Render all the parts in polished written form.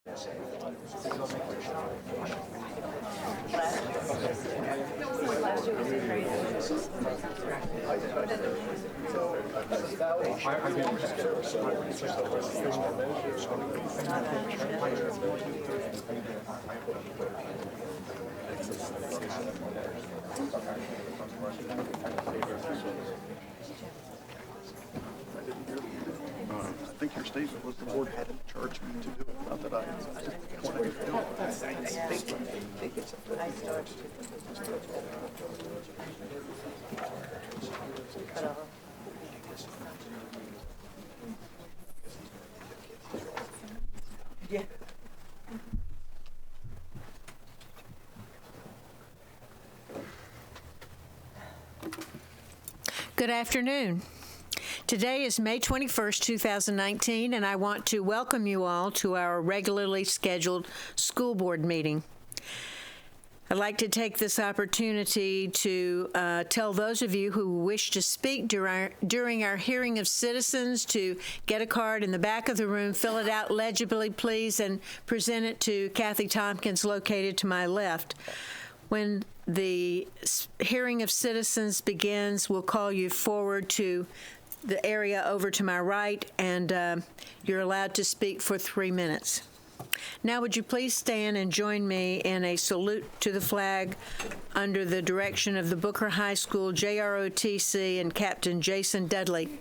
I think your statement was the board hadn't charged me to do it, not that I wanted to do it. Yeah. Good afternoon. Today is May 21st, 2019, and I want to welcome you all to our regularly scheduled school board meeting. I'd like to take this opportunity to tell those of you who wish to speak during our hearing of citizens to get a card in the back of the room, fill it out legibly, please, and present it to Kathy Tompkins, located to my left. When the hearing of citizens begins, we'll call you forward to the area over to my right, and you're allowed to speak for 3 minutes. Now, would you please stand and join me in a salute to the flag under the direction of the Booker High School JROTC and Captain Jason Dudley.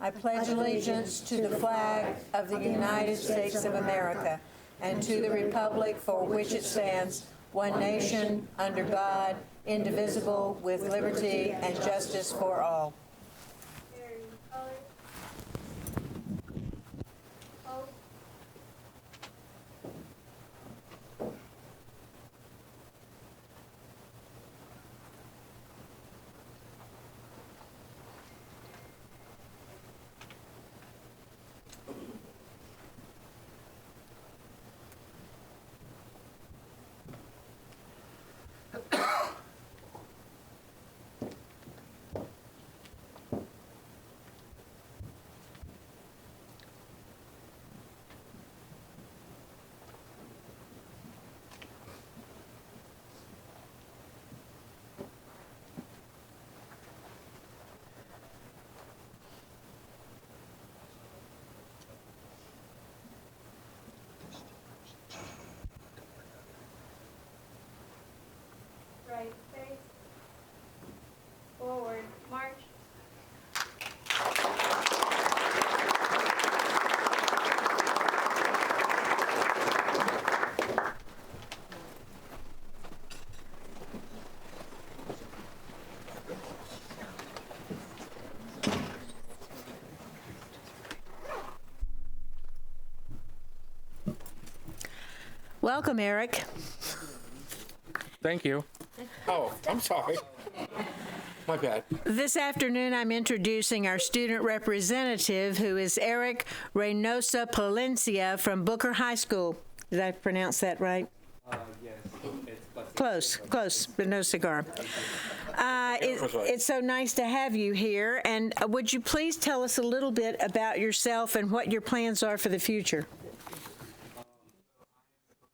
I pledge allegiance to the flag of the United States of America and to the republic for which it stands, one nation, under God, indivisible, with liberty and justice for all. Right face, forward march. Welcome, Eric. Thank you. Oh, I'm sorry. My bad. This afternoon, I'm introducing our student representative, who is Eric Reynosa Palencia from Booker High School. Did I pronounce that right? Yes. Close, but no cigar. It's so nice to have you here. And would you please tell us a little bit about yourself and what your plans are for the future?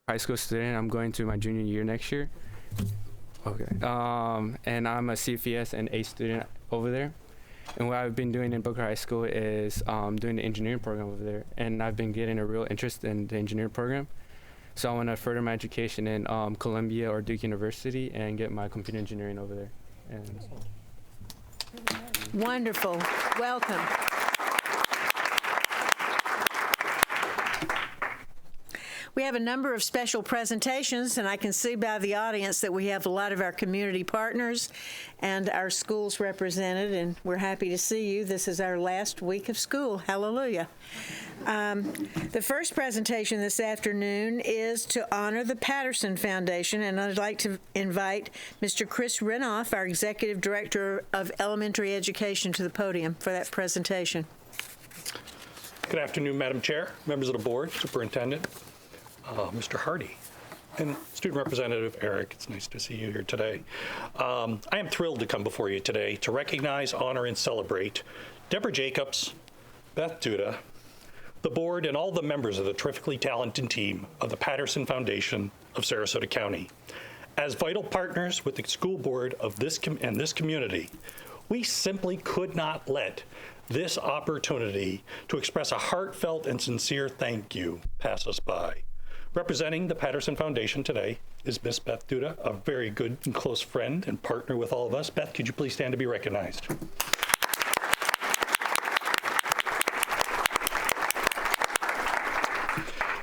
High school student. I'm going to my junior year next year. Okay. And I'm a CFES and A student over there. And what I've been doing in Booker High School is doing the engineering program over there. And I've been getting a real interest in the engineering program. So I want to further my education in Columbia or Duke University and get my computer engineering over there. And wonderful. Welcome. We have a number of special presentations, and I can see by the audience that we have a lot of our community partners and our schools represented, and we're happy to see you. This is our last week of school. Hallelujah. The first presentation this afternoon is to honor the Patterson Foundation, and I'd like to invite Mr. Chris Renoff, our Executive Director of Elementary Education, to the podium for that presentation. Good afternoon, Madam Chair, members of the board, Superintendent, Mr. Hardy, and Student Representative Eric. It's nice to see you here today. I am thrilled to come before you today to recognize, honor, and celebrate Deborah Jacobs, Beth Duda, the board, and all the members of the terrifically talented team of the Patterson Foundation of Sarasota County. As vital partners with the school board of this community, we simply could not let this opportunity to express a heartfelt and sincere thank you pass us by. Representing the Patterson Foundation today is Miss Beth Duda, a very good and close friend and partner with all of us. Beth, could you please stand to be recognized?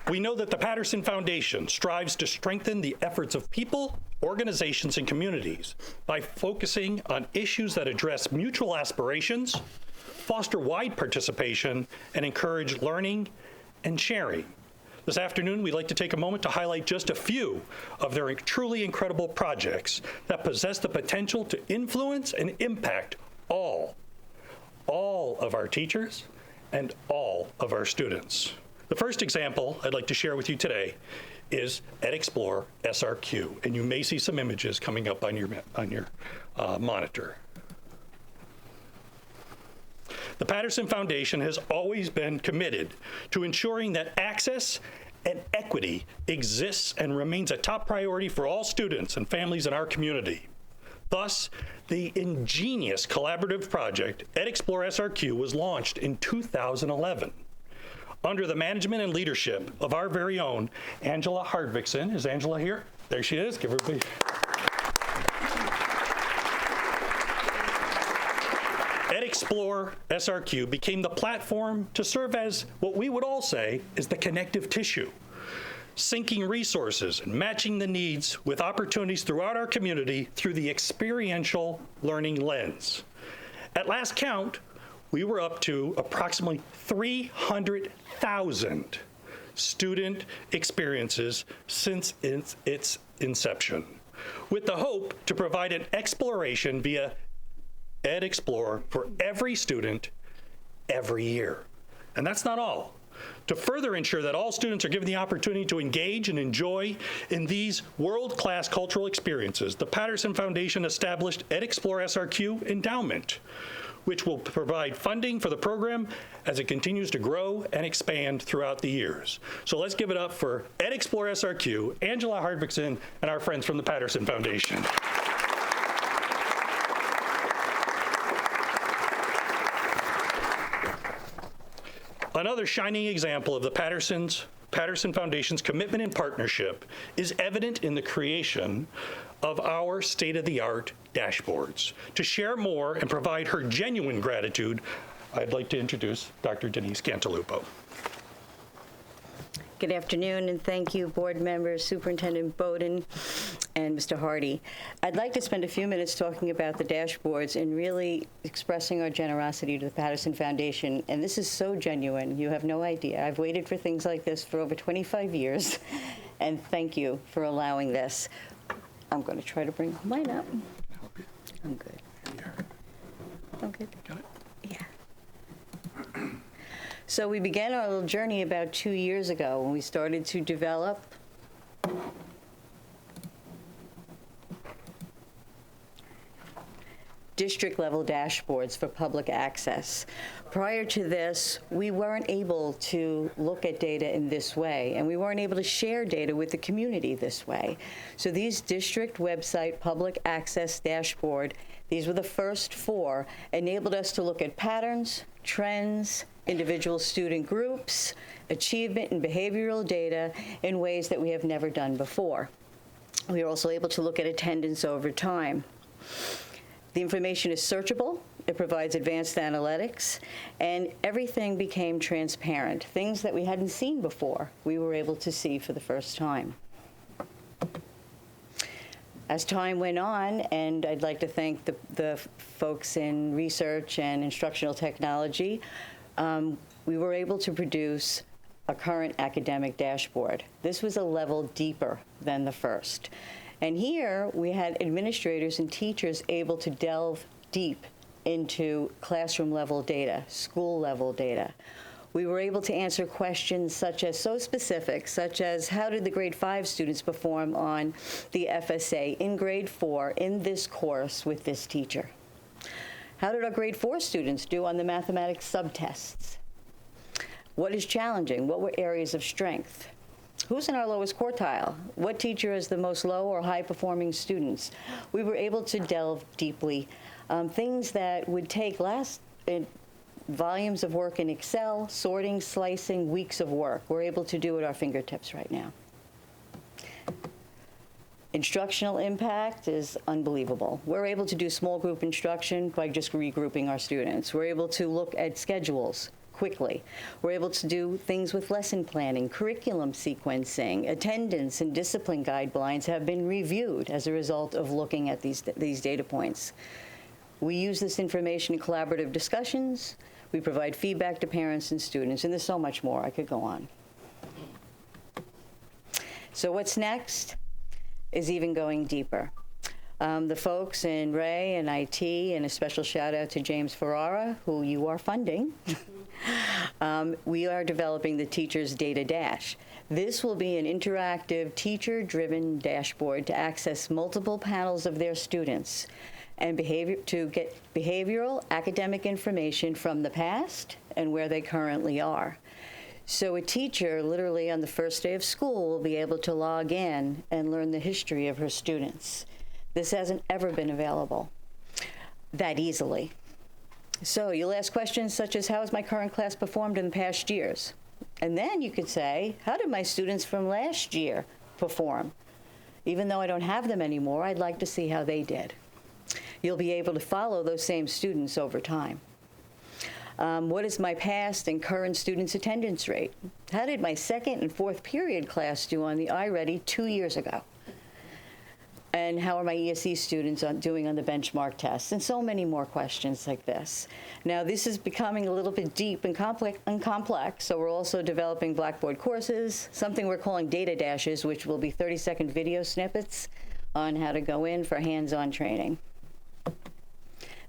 We know that the Patterson Foundation strives to strengthen the efforts of people, organizations, and communities by focusing on issues that address mutual aspirations, foster wide participation, and encourage learning and sharing. This afternoon, we'd like to take a moment to highlight just a few of their truly incredible projects that possess the potential to influence and impact all of our teachers and all of our students. The first example I'd like to share with you today is EdXplore SRQ, and you may see some images coming up on your monitor. The Patterson Foundation has always been committed to ensuring that access and equity exists and remains a top priority for all students and families in our community. Thus, the ingenious collaborative project EdXplore SRQ was launched in 2011. Under the management and leadership of our very own Angela Hardvickson. Is Angela here? There she is. Give her a big. EdXplore SRQ became the platform to serve as what we would all say is the connective tissue, syncing resources and matching the needs with opportunities throughout our community through the experiential learning lens. At last count, we were up to approximately 300,000 student experiences since its inception, with the hope to provide an exploration via EdXplore for every student every year. And that's not all. To further ensure that all students are given the opportunity to engage and enjoy in these world-class cultural experiences, the Patterson Foundation established EdXplore SRQ Endowment, which will provide funding for the program as it continues to grow and expand throughout the years. So let's give it up for EdXplore SRQ, Angela Hardvickson, and our friends from the Patterson Foundation. Another shining example of the Patterson Foundation's commitment and partnership is evident in the creation of our state-of-the-art dashboards. To share more and provide her genuine gratitude, I'd like to introduce Dr. Denise Cantalupo. Good afternoon, and thank you, board members, Superintendent Bowden, and Mr. Hardy. I'd like to spend a few minutes talking about the dashboards and really expressing our generosity to the Patterson Foundation. And this is so genuine, you have no idea. I've waited for things like this for over 25 years, and thank you for allowing this. I'm going to try to bring mine up. I'm good. I'm good. Got it? Yeah. So we began our little journey about 2 years ago when we started to develop district-level dashboards for public access. Prior to this, we weren't able to look at data in this way, and we weren't able to share data with the community this way. So these district website public access dashboard, these were the first 4, enabled us to look at patterns, trends, individual student groups, achievement and behavioral data in ways that we have never done before. We are also able to look at attendance over time. The information is searchable, It provides advanced analytics, and everything became transparent. Things that we hadn't seen before, we were able to see for the first time. As time went on, and I'd like to thank the folks in research and instructional technology, we were able to produce a current academic dashboard. This was a level deeper than the first. And here we had administrators and teachers able to delve deep into classroom level data, school level data. We were able to answer questions so specific, such as how did the grade 5 students perform on the FSA in grade 4 in this course with this teacher? How did our grade 4 students do on the mathematics subtests? What is challenging? What were areas of strength? Who's in our lowest quartile? What teacher is the most low or high performing students? We were able to delve deeply. Things that would take volumes of work in Excel, sorting, slicing, weeks of work. We're able to do at our fingertips right now. Instructional impact is unbelievable. We're able to do small group instruction by just regrouping our students. We're able to look at schedules quickly. We're able to do things with lesson planning, curriculum sequencing, attendance and discipline guidelines have been reviewed as a result of looking at these data points. We use this information in collaborative discussions. We provide feedback to parents and students, and there's so much more. I could go on. So what's next is even going deeper. The folks in Ray and IT, and a special shout out to James Ferrara, who you are funding, we are developing the Teacher's Data Dash. This will be an interactive, teacher-driven dashboard to access multiple panels of their students and to get behavioral, academic information from the past and where they currently are. So a teacher, literally on the first day of school, will be able to log in and learn the history of her students. This hasn't ever been available that easily. So you'll ask questions such as, how has my current class performed in the past years? And then you could say, how did my students from last year perform? Even though I don't have them anymore, I'd like to see how they did. You'll be able to follow those same students over time. What is my past and current students' attendance rate? How did my second and fourth period class do on the iReady 2 years ago? And how are my ESE students doing on the benchmark tests? And so many more questions like this. Now, this is becoming a little bit deep and complex, so we're also developing Blackboard courses, something we're calling data dashes, which will be 30-second video snippets on how to go in for hands-on training.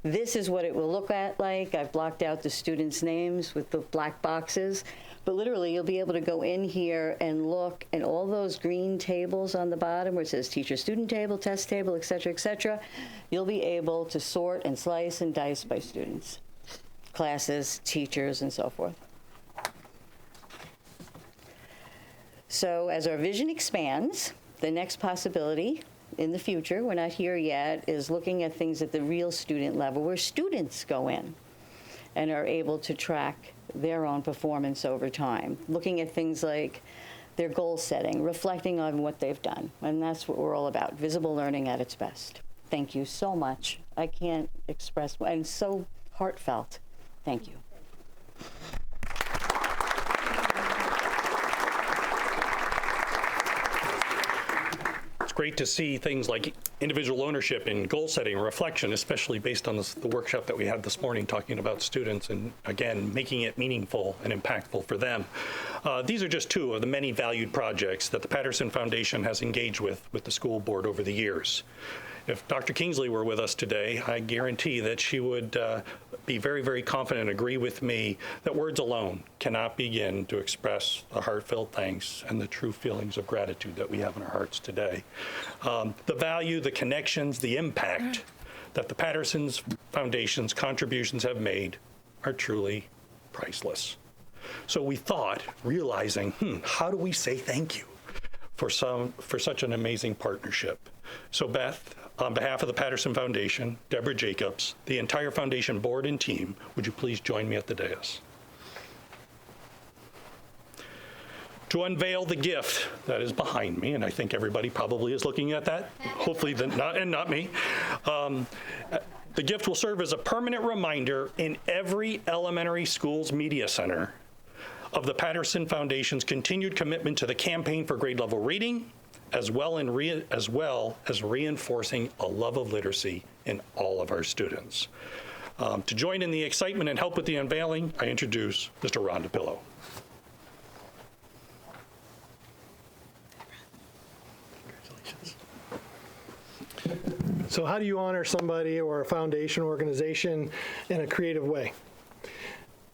This is what it will look like. I've blocked out the students' names with the black boxes. But literally, you'll be able to go in here and look at all those green tables on the bottom where it says teacher-student table, test table, et cetera, you'll be able to sort and slice and dice by students, classes, teachers, and so forth. So as our vision expands, the next possibility in the future, we're not here yet, is looking at things at the real student level where students go in and are able to track their own performance over time, looking at things like their goal setting, reflecting on what they've done. And that's what we're all about, visible learning at its best. Thank you so much. I can't express, and so heartfelt. Thank you. Great to see things like individual ownership and goal setting and reflection, especially based on the workshop that we had this morning talking about students and, again, making it meaningful and impactful for them. These are just two of the many valued projects that the Patterson Foundation has engaged with the school board over the years. If Dr. Kingsley were with us today, I guarantee that she would be very, very confident and agree with me that words alone cannot begin to express the heartfelt thanks and the true feelings of gratitude that we have in our hearts today. The value, the connections, the impact that the Patterson Foundation's contributions have made are truly priceless. So we thought, realizing, how do we say thank you for such an amazing partnership? So Beth, on behalf of the Patterson Foundation, Deborah Jacobs, the entire foundation board and team, would you please join me at the dais? To unveil the gift that is behind me, and I think everybody probably is looking at that, hopefully not me. The gift will serve as a permanent reminder in every elementary school's media center of the Patterson Foundation's continued commitment to the campaign for grade level reading, as well as reinforcing a love of literacy in all of our students. To join in the excitement and help with the unveiling, I introduce Mr. Ron DePillo. Congratulations. So how do you honor somebody or a foundation organization in a creative way?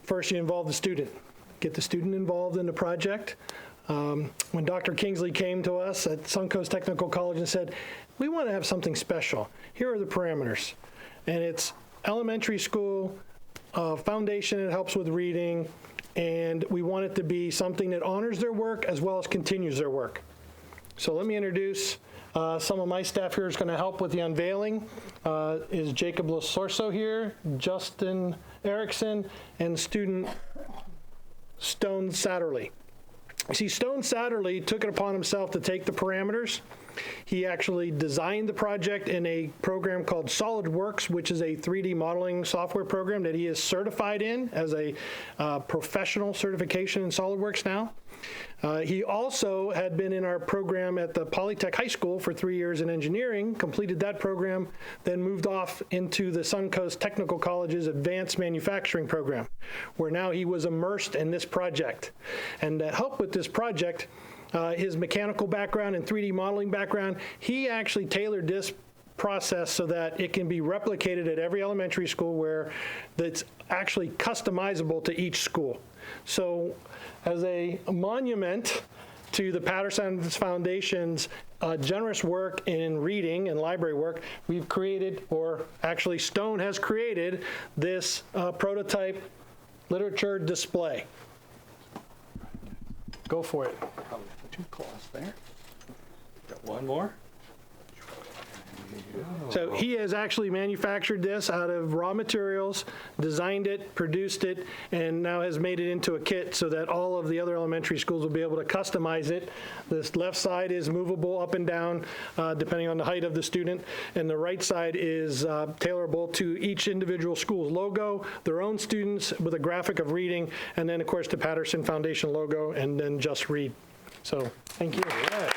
First, you involve the student. Get the student involved in the project. When Dr. Kingsley came to us at Suncoast Technical College and said, we want to have something special. Here are the parameters. And it's elementary school, foundation that helps with reading, and we want it to be something that honors their work as well as continues their work. So let me introduce some of my staff here is going to help with the unveiling. Is Jacob Lasorso here, Justin Erickson, and student Stone Satterley. See, Stone Satterley took it upon himself to take the parameters. He actually designed the project in a program called SolidWorks, which is a 3D modeling software program that he is certified in as a professional certification in SolidWorks now. He also had been in our program at the Polytech High School for 3 years in engineering, completed that program, then moved off into the Suncoast Technical College's advanced manufacturing program, where now he was immersed in this project. And to help with this project, his mechanical background and 3D modeling background, he actually tailored this process so that it can be replicated at every elementary school where it's actually customizable to each school. So as a monument to the Patterson Foundation's generous work in reading and library work, we've created, or actually Stone has created, this prototype literature display. Go for it. Two claws there. Got one more. So he has actually manufactured this out of raw materials, designed it, produced it, and now has made it into a kit so that all of the other elementary schools will be able to customize it. This left side is movable up and down depending on the height of the student, and the right side is tailorable to each individual school's logo, their own students with a graphic of reading, and then of course the Patterson Foundation logo, and then just read. So thank you. Yeah.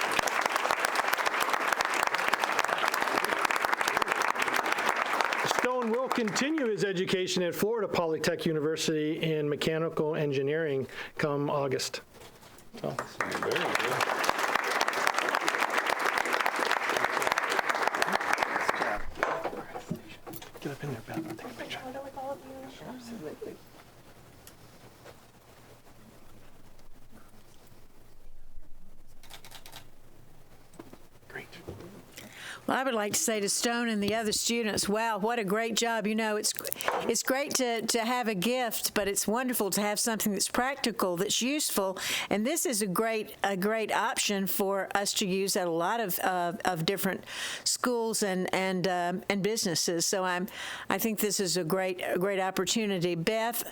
Stone will continue his education at Florida Polytech University in mechanical engineering come August. So. Very good. Get up in there, Beth. I'll take a picture. Absolutely. Great. Well, I would like to say to Stone and the other students, wow, what a great job. You know, it's great to have a gift, but it's wonderful to have something that's practical, that's useful. And this is a great option for us to use at a lot of different schools and businesses. So I think this is a great opportunity. Beth,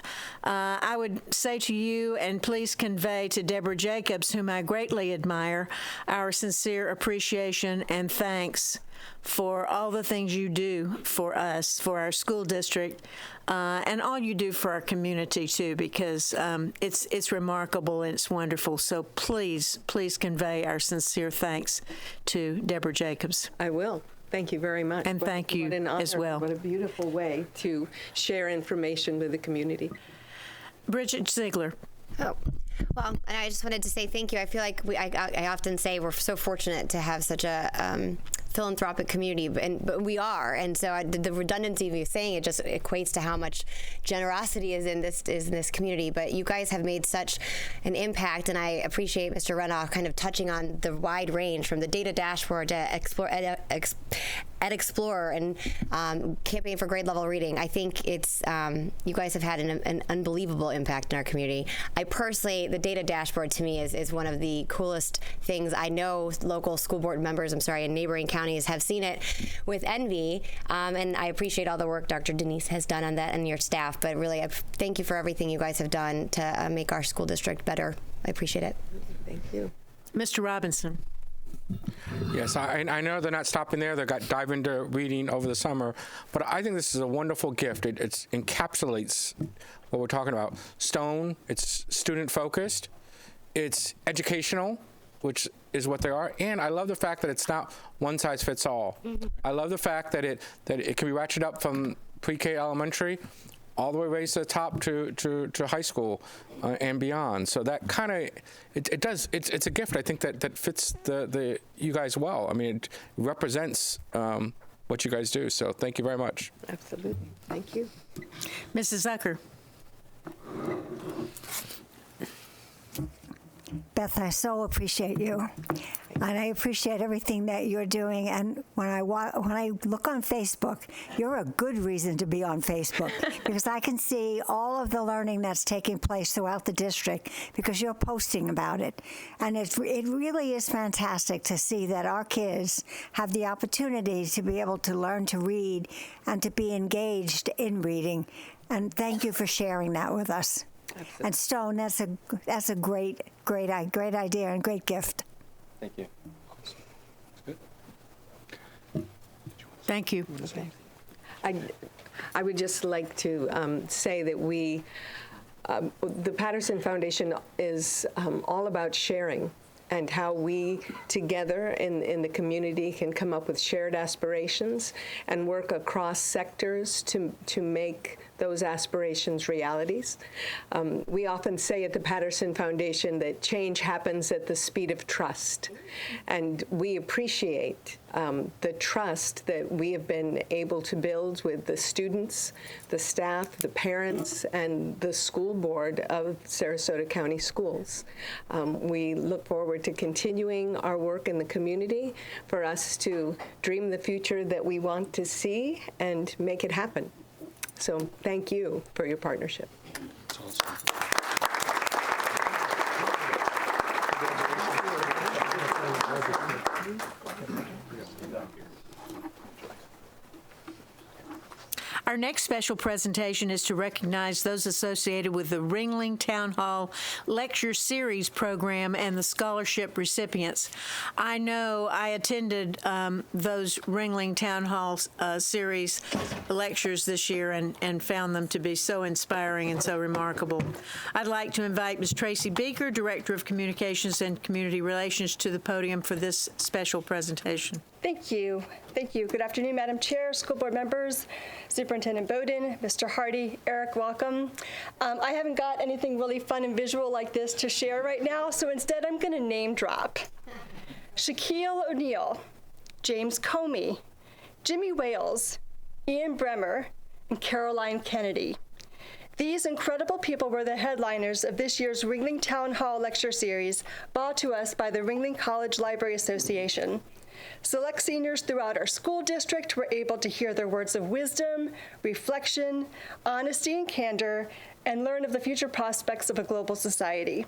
I would say to you, and please convey to Deborah Jacobs, whom I greatly admire, our sincere appreciation and thanks for all the things you do for us, for our school district, and all you do for our community too, because it's remarkable and it's wonderful. So please convey our sincere thanks to Deborah Jacobs. I will. Thank you very much. And thank you what an honor, as well. What a beautiful way to share information with the community. Bridget Ziegler. Oh, well, and I just wanted to say thank you. I feel like I often say we're so fortunate to have such a philanthropic community, but we are, and so the redundancy of you saying it just equates to how much generosity is in this community. But you guys have made such an impact, and I appreciate Mr. Renoff kind of touching on the wide range from the data dashboard to Explorer and campaign for grade level reading. I think it's you guys have had an unbelievable impact in our community. I personally, the data dashboard to me is one of the coolest things. I know local school board members, in neighboring counties have seen it with envy, and I appreciate all the work Dr. Denise has done on that and your staff, but really I thank you for everything you guys have done to make our school district better. I appreciate it. Thank you. Mr. Robinson. Yes, I know they're not stopping there. They got dive into reading over the summer, but I think this is a wonderful gift. It encapsulates what we're talking about. Stone, it's student-focused, it's educational, which is what they are, and I love the fact that it's not one size fits all. I love the fact that it can be ratcheted up from pre-K elementary all the way raised to the top to high school and beyond. So that kind of it's a gift. I think that fits the you guys well. I mean, it represents what you guys do. So thank you very much. Absolutely. Thank you. Mrs. Zucker. Beth, I so appreciate you, and I appreciate everything that you're doing. And when I look on Facebook, you're a good reason to be on Facebook because I can see all of the learning that's taking place throughout the district because you're posting about it. And it really is fantastic to see that our kids have the opportunity to be able to learn to read and to be engaged in reading. And thank you for sharing that with us. Absolutely. And Stone, that's a great idea and great gift. Thank you. Thank you. Okay. I would just like to say that the Patterson Foundation is all about sharing and how we together in the community can come up with shared aspirations and work across sectors to make those aspirations realities. We often say at the Patterson Foundation that change happens at the speed of trust. And we appreciate the trust that we have been able to build with the students, the staff, the parents, and the school board of Sarasota County Schools. We look forward to continuing our work in the community for us to dream the future that we want to see and make it happen. So thank you for your partnership. That's awesome. Our next special presentation is to recognize those associated with the Ringling Town Hall Lecture Series program and the scholarship recipients. I know I attended those Ringling Town Hall Series lectures this year and found them to be so inspiring and so remarkable. I'd like to invite Ms. Tracy Beaker, Director of Communications and Community Relations, to the podium for this special presentation. Thank you. Thank you. Good afternoon, Madam Chair, school board members, Superintendent Bowden, Mr. Hardy, Eric, welcome. I haven't got anything really fun and visual like this to share right now, so instead I'm going to name drop. Shaquille O'Neal, James Comey, Jimmy Wales, Ian Bremer, and Caroline Kennedy. These incredible people were the headliners of this year's Ringling Town Hall Lecture Series brought to us by the Ringling College Library Association. Select seniors throughout our school district were able to hear their words of wisdom, reflection, honesty and candor, and learn of the future prospects of a global society.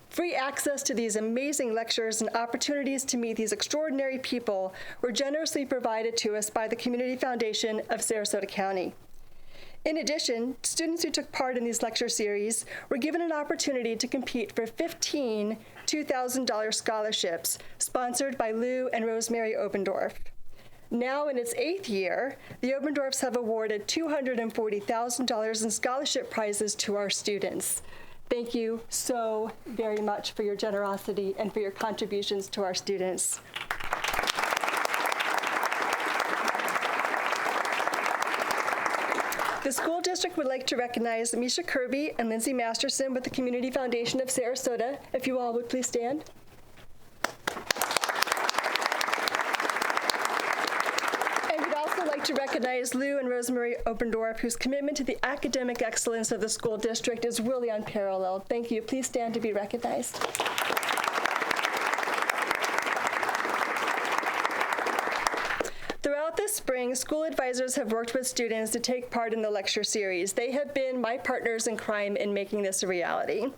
Free access to these amazing lectures and opportunities to meet these extraordinary people were generously provided to us by the Community Foundation of Sarasota County. In addition, students who took part in these lecture series were given an opportunity to compete for 15 $2,000 scholarships sponsored by Lou and Rosemary Obendorf. Now in its 8th year, the Obendorfs have awarded $240,000 in scholarship prizes to our students. Thank you so very much for your generosity and for your contributions to our students. The school district would like to recognize Misha Kirby and Lindsay Masterson with the Community Foundation of Sarasota. If you all would please stand. And we'd also like to recognize Lou and Rosemary Obendorf, whose commitment to the academic excellence of the school district is really unparalleled. Thank you. Please stand to be recognized. Throughout this spring, school advisors have worked with students to take part in the lecture series. They have been my partners in crime in making this a reality.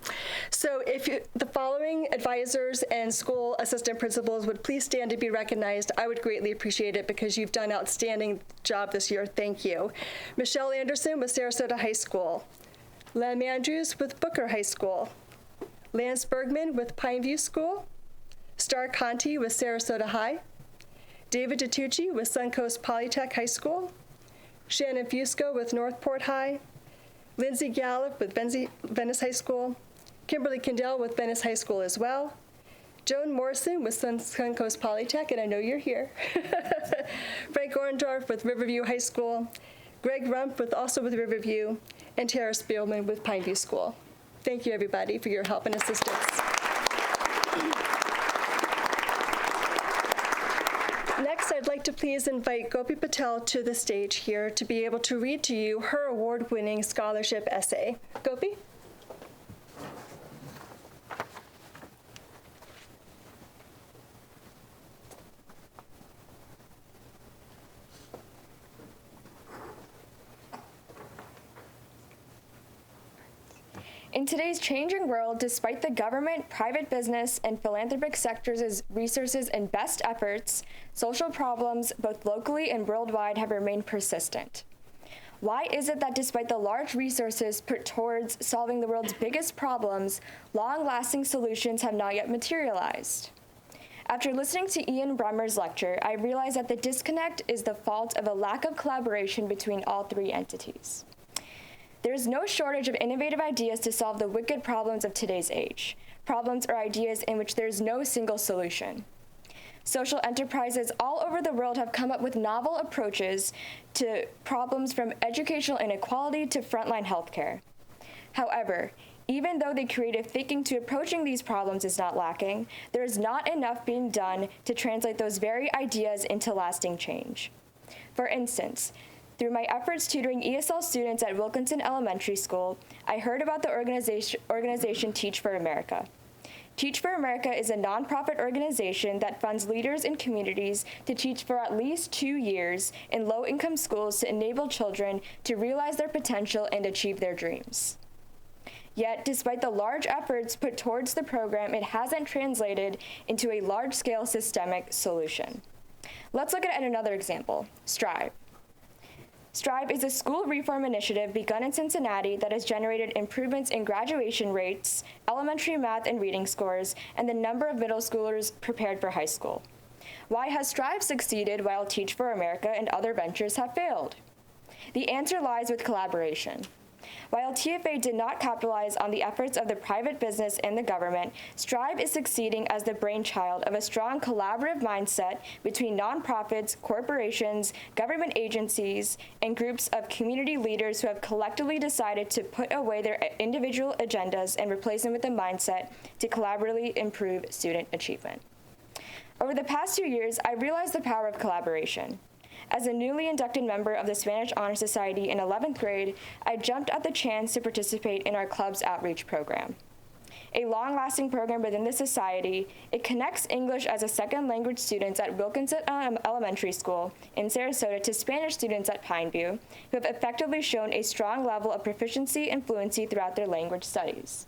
So if the following advisors and school assistant principals would please stand to be recognized, I would greatly appreciate it because you've done an outstanding job this year. Thank you. Michelle Anderson with Sarasota High School. Lem Andrews with Booker High School. Lance Bergman with Pineview School. Star Conti with Sarasota High, David DiTucci with Suncoast Polytech High School, Shannon Fusco with Northport High, Lindsay Gallup with Venice High School, Kimberly Kindell with Venice High School as well, Joan Morrison with Suncoast Polytech, and I know you're here, Frank Orendorf with Riverview High School, Greg Rump also with Riverview, and Tara Spielman with Pineview School. Thank you, everybody, for your help and assistance. Next, I'd like to please invite Gopi Patel to the stage here to be able to read to you her award-winning scholarship essay. Gopi? In today's changing world, despite the government, private business, and philanthropic sectors' resources and best efforts, social problems, both locally and worldwide, have remained persistent. Why is it that despite the large resources put towards solving the world's biggest problems, long-lasting solutions have not yet materialized? After listening to Ian Bremmer's lecture, I realized that the disconnect is the fault of a lack of collaboration between all three entities. There is no shortage of innovative ideas to solve the wicked problems of today's age, problems or ideas in which there is no single solution. Social enterprises all over the world have come up with novel approaches to problems from educational inequality to frontline healthcare. However, even though the creative thinking to approaching these problems is not lacking, there is not enough being done to translate those very ideas into lasting change. For instance, through my efforts tutoring ESL students at Wilkinson Elementary School, I heard about the organization Teach for America. Teach for America is a nonprofit organization that funds leaders in communities to teach for at least 2 years in low-income schools to enable children to realize their potential and achieve their dreams. Yet, despite the large efforts put towards the program, it hasn't translated into a large-scale systemic solution. Let's look at another example, Strive. Strive is a school reform initiative begun in Cincinnati that has generated improvements in graduation rates, elementary math and reading scores, and the number of middle schoolers prepared for high school. Why has Strive succeeded while Teach for America and other ventures have failed? The answer lies with collaboration. While TFA did not capitalize on the efforts of the private business and the government, Strive is succeeding as the brainchild of a strong collaborative mindset between nonprofits, corporations, government agencies, and groups of community leaders who have collectively decided to put away their individual agendas and replace them with a mindset to collaboratively improve student achievement. Over the past 2 years, I realized the power of collaboration. As a newly inducted member of the Spanish Honor Society in 11th grade, I jumped at the chance to participate in our club's outreach program. A long-lasting program within the society, it connects English as a second language students at Wilkinson Elementary School in Sarasota to Spanish students at Pineview, who have effectively shown a strong level of proficiency and fluency throughout their language studies.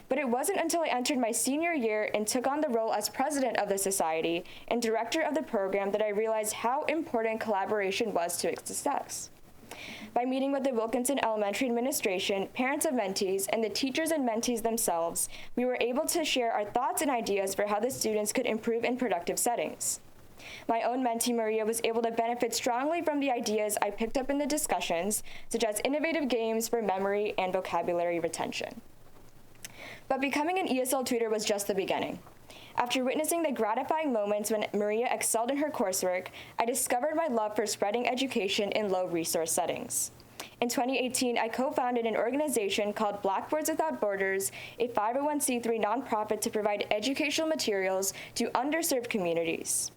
But it wasn't until I entered my senior year and took on the role as president of the society and director of the program that I realized how important collaboration was to its success. By meeting with the Wilkinson Elementary administration, parents of mentees, and the teachers and mentees themselves, we were able to share our thoughts and ideas for how the students could improve in productive settings. My own mentee, Maria, was able to benefit strongly from the ideas I picked up in the discussions, such as innovative games for memory and vocabulary retention. But becoming an ESL tutor was just the beginning. After witnessing the gratifying moments when Maria excelled in her coursework, I discovered my love for spreading education in low-resource settings. In 2018, I co-founded an organization called Blackboards Without Borders, a 501c3 nonprofit to provide educational materials to underserved communities.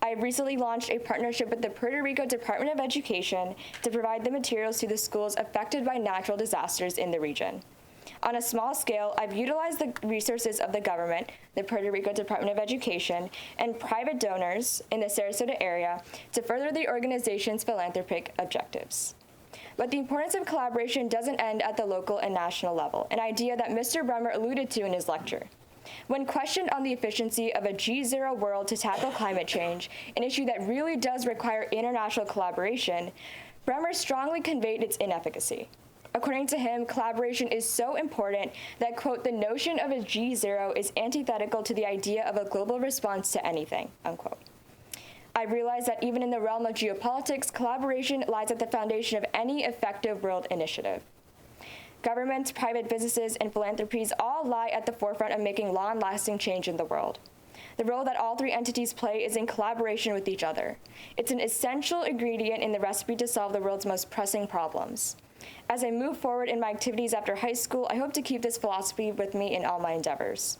I recently launched a partnership with the Puerto Rico Department of Education to provide the materials to the schools affected by natural disasters in the region. On a small scale, I've utilized the resources of the government, the Puerto Rico Department of Education, and private donors in the Sarasota area to further the organization's philanthropic objectives. But the importance of collaboration doesn't end at the local and national level, an idea that Mr. Bremmer alluded to in his lecture. When questioned on the efficiency of a G0 world to tackle climate change, an issue that really does require international collaboration, Bremmer strongly conveyed its inefficacy. According to him, collaboration is so important that, quote, the notion of a G0 is antithetical to the idea of a global response to anything, unquote. I realize that even in the realm of geopolitics, collaboration lies at the foundation of any effective world initiative. Governments, private businesses, and philanthropies all lie at the forefront of making long-lasting change in the world. The role that all three entities play is in collaboration with each other. It's an essential ingredient in the recipe to solve the world's most pressing problems. As I move forward in my activities after high school, I hope to keep this philosophy with me in all my endeavors.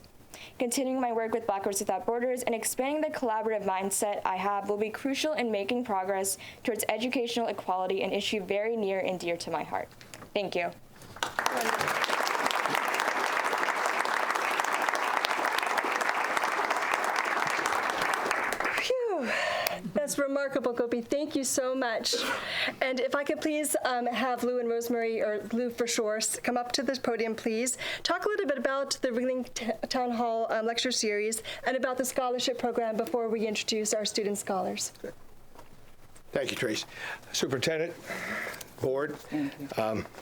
Continuing my work with Black Roots Without Borders and expanding the collaborative mindset I have will be crucial in making progress towards educational equality, an issue very near and dear to my heart. Thank you. Phew. That's remarkable, Gopi. Thank you so much. And if I could please have Lou and Rosemary, or Lou for sure, come up to this podium, please. Talk a little bit about the Reeling Town Hall lecture series and about the scholarship program before we introduce our student scholars. Thank you, Trace. Superintendent, board,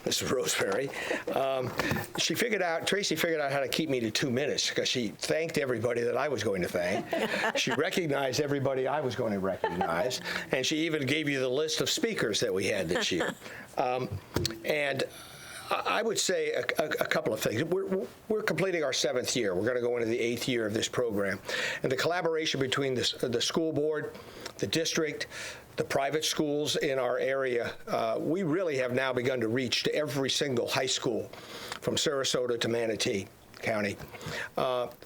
this is Rosemary. Tracy figured out how to keep me to 2 minutes because she thanked everybody that I was going to thank. She recognized everybody I was going to recognize, and she even gave you the list of speakers that we had this year. And I would say a couple of things. We're completing our 7th year. We're going to go into the 8th year of this program. And the collaboration between the school board, the district, the private schools in our area, we really have now begun to reach to every single high school from Sarasota to Manatee County.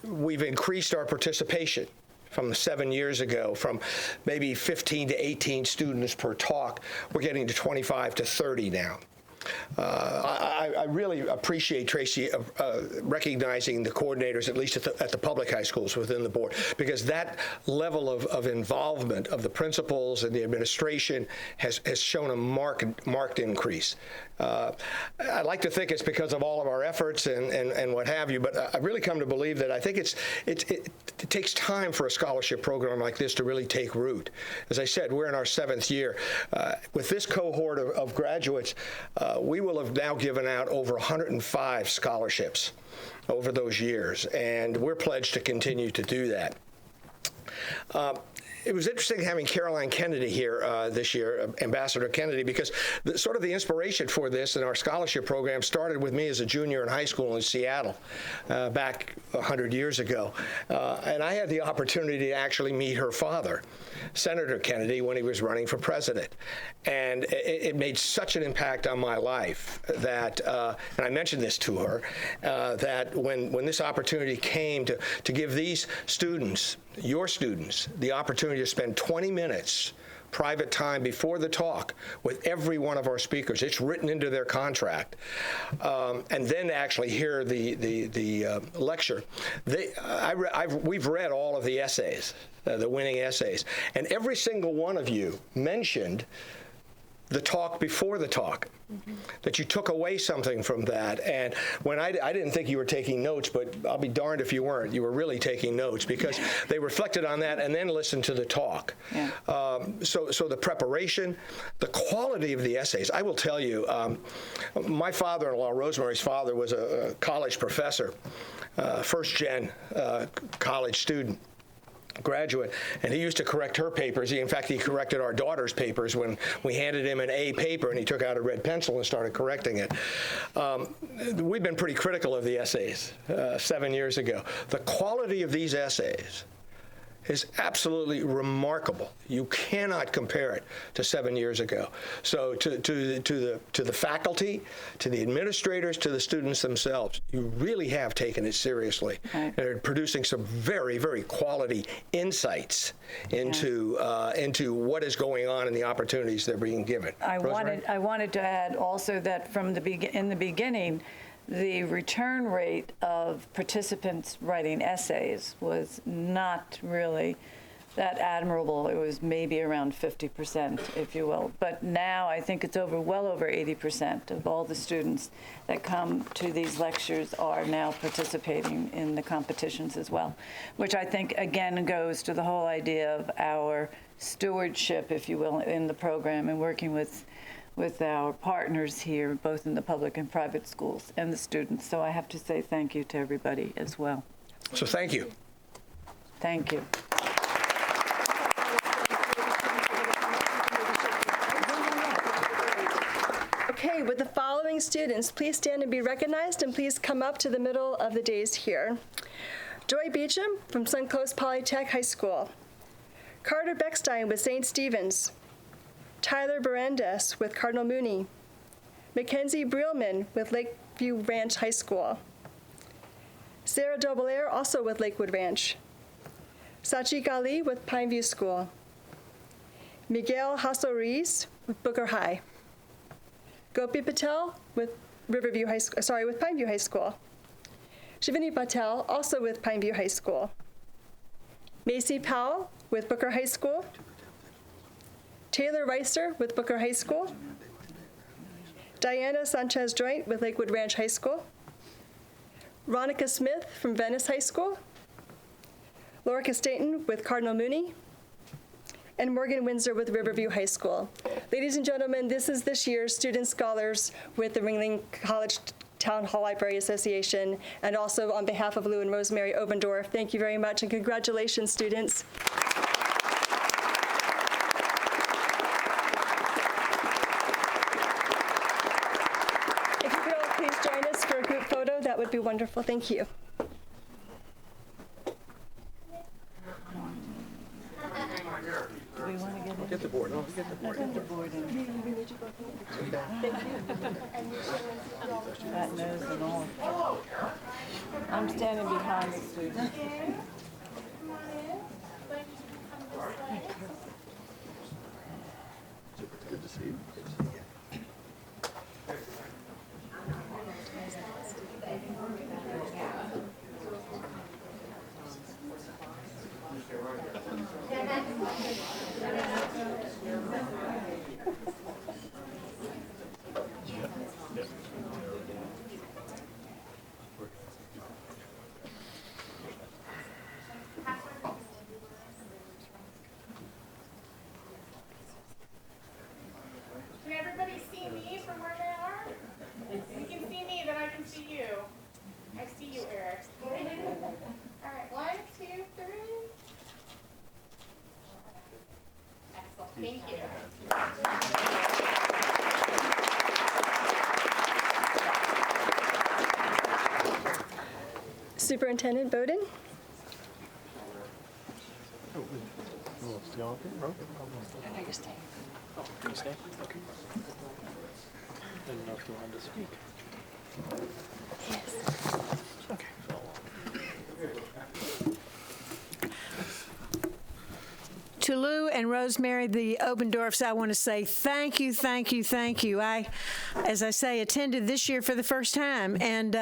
We've increased our participation from 7 years ago, from maybe 15 to 18 students per talk. We're getting to 25 to 30 now. I really appreciate Tracy recognizing the coordinators, at least at the public high schools within the board, because that level of involvement of the principals and the administration has shown a marked increase. I like to think it's because of all of our efforts and what have you, but I've really come to believe that I think it takes time for a scholarship program like this to really take root. As I said, we're in our 7th year. With this cohort of graduates, we will have now given out over 105 scholarships over those years, and we're pledged to continue to do that. It was interesting having Caroline Kennedy here this year, Ambassador Kennedy, because sort of the inspiration for this and our scholarship program started with me as a junior in high school in Seattle back 100 years ago. And I had the opportunity to actually meet her father, Senator Kennedy, when he was running for president. And it made such an impact on my life that, and I mentioned this to her, that when this opportunity came to give these students, your students, the opportunity to spend 20 minutes private time before the talk with every one of our speakers. It's written into their contract. And then to actually hear the lecture. We've read all of the essays, the winning essays, and every single one of you mentioned the talk before the talk, that you took away something from that. And when I didn't think you were taking notes, but I'll be darned if you weren't. You were really taking notes because they reflected on that and then listened to the talk. Yeah. So the preparation, the quality of the essays. I will tell you, my father-in-law, Rosemary's father, was a college professor, first-gen college student. Graduate, and he used to correct her papers. In fact, he corrected our daughter's papers when we handed him an A paper, and he took out a red pencil and started correcting it. We've been pretty critical of the essays 7 years ago. The quality of these essays is absolutely remarkable. You cannot compare it to 7 years ago. So to the faculty, to the administrators, to the students themselves, you really have taken it seriously. Right. They're producing some very, very quality insights into what is going on and the opportunities they're being given. I wanted to add also that in the beginning, the return rate of participants writing essays was not really that admirable. It was maybe around 50%, if you will. But now I think it's well over 80% of all the students that come to these lectures are now participating in the competitions as well, which I think, again, goes to the whole idea of our stewardship, if you will, in the program and working with with our partners here, both in the public and private schools, and the students. So I have to say thank you to everybody as well. So thank you. Thank you. Okay, would the following students please stand and be recognized, and please come up to the middle of the dais here. Joy Beecham from Suncoast Polytech High School. Carter Beckstein with St. Stephen's. Tyler Berendes with Cardinal Mooney. Mackenzie Brielman with Lakeview Ranch High School. Sarah Dobelaire also with Lakewood Ranch. Sachik Ali with Pineview School. Miguel Hasso Ruiz with Booker High. Gopi Patel with with Pineview High School. Shivani Patel also with Pineview High School. Macy Powell with Booker High School. Taylor Reiser with Booker High School. Diana Sanchez Joint with Lakewood Ranch High School. Ronica Smith from Venice High School. Lorica Staten with Cardinal Mooney. And Morgan Windsor with Riverview High School. Ladies and gentlemen, this is this year's Student Scholars with the Ringling College Town Hall Library Association, and also on behalf of Lou and Rosemary Obendorf. Thank you very much, and congratulations, students. If you could all please join us for a group photo, that would be wonderful. Thank you. Get the board. Get the board. Get the board in. That nose and all. I'm standing behind the student. Good to see you. Can everybody see me from where they are? If you can see me, then I can see you. I see you, Eric. All right, 1, 2, 3. Excellent, thank you. Superintendent Bowden. Can you stay? Okay. Didn't know if you wanted to speak. Yes. Okay. To Lou and Rosemary, the Obendorfs, I want to say thank you, thank you, thank you. I, as I say, attended this year for the first time, and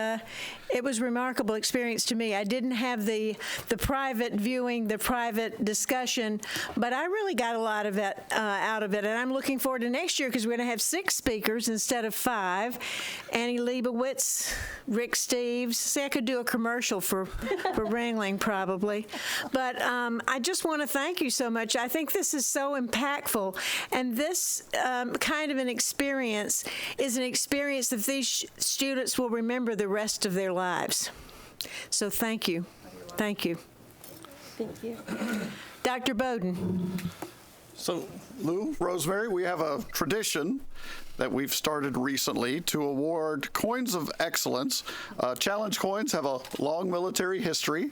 it was a remarkable experience to me. I didn't have the private viewing, the private discussion, but I really got a lot of it out of it, and I'm looking forward to next year because we're going to have 6 speakers instead of 5. Annie Leibowitz, Rick Steves. See, I could do a commercial for Ringling probably, but I just want to thank you so much. I think this is so impactful, and this kind of an experience is an experience that these students will remember the rest of their lives. So thank you. Thank you. Thank you. Dr. Bowden. So, Lou, Rosemary, we have a tradition that we've started recently to award coins of excellence. Challenge coins have a long military history.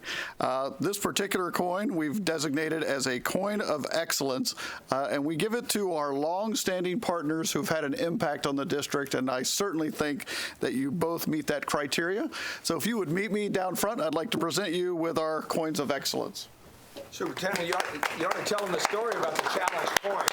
This particular coin we've designated as a coin of excellence, and we give it to our long-standing partners who've had an impact on the district, and I certainly think that you both meet that criteria. So if you would meet me down front, I'd like to present you with our coins of excellence. Superintendent, you ought to tell them the story about the challenge coin.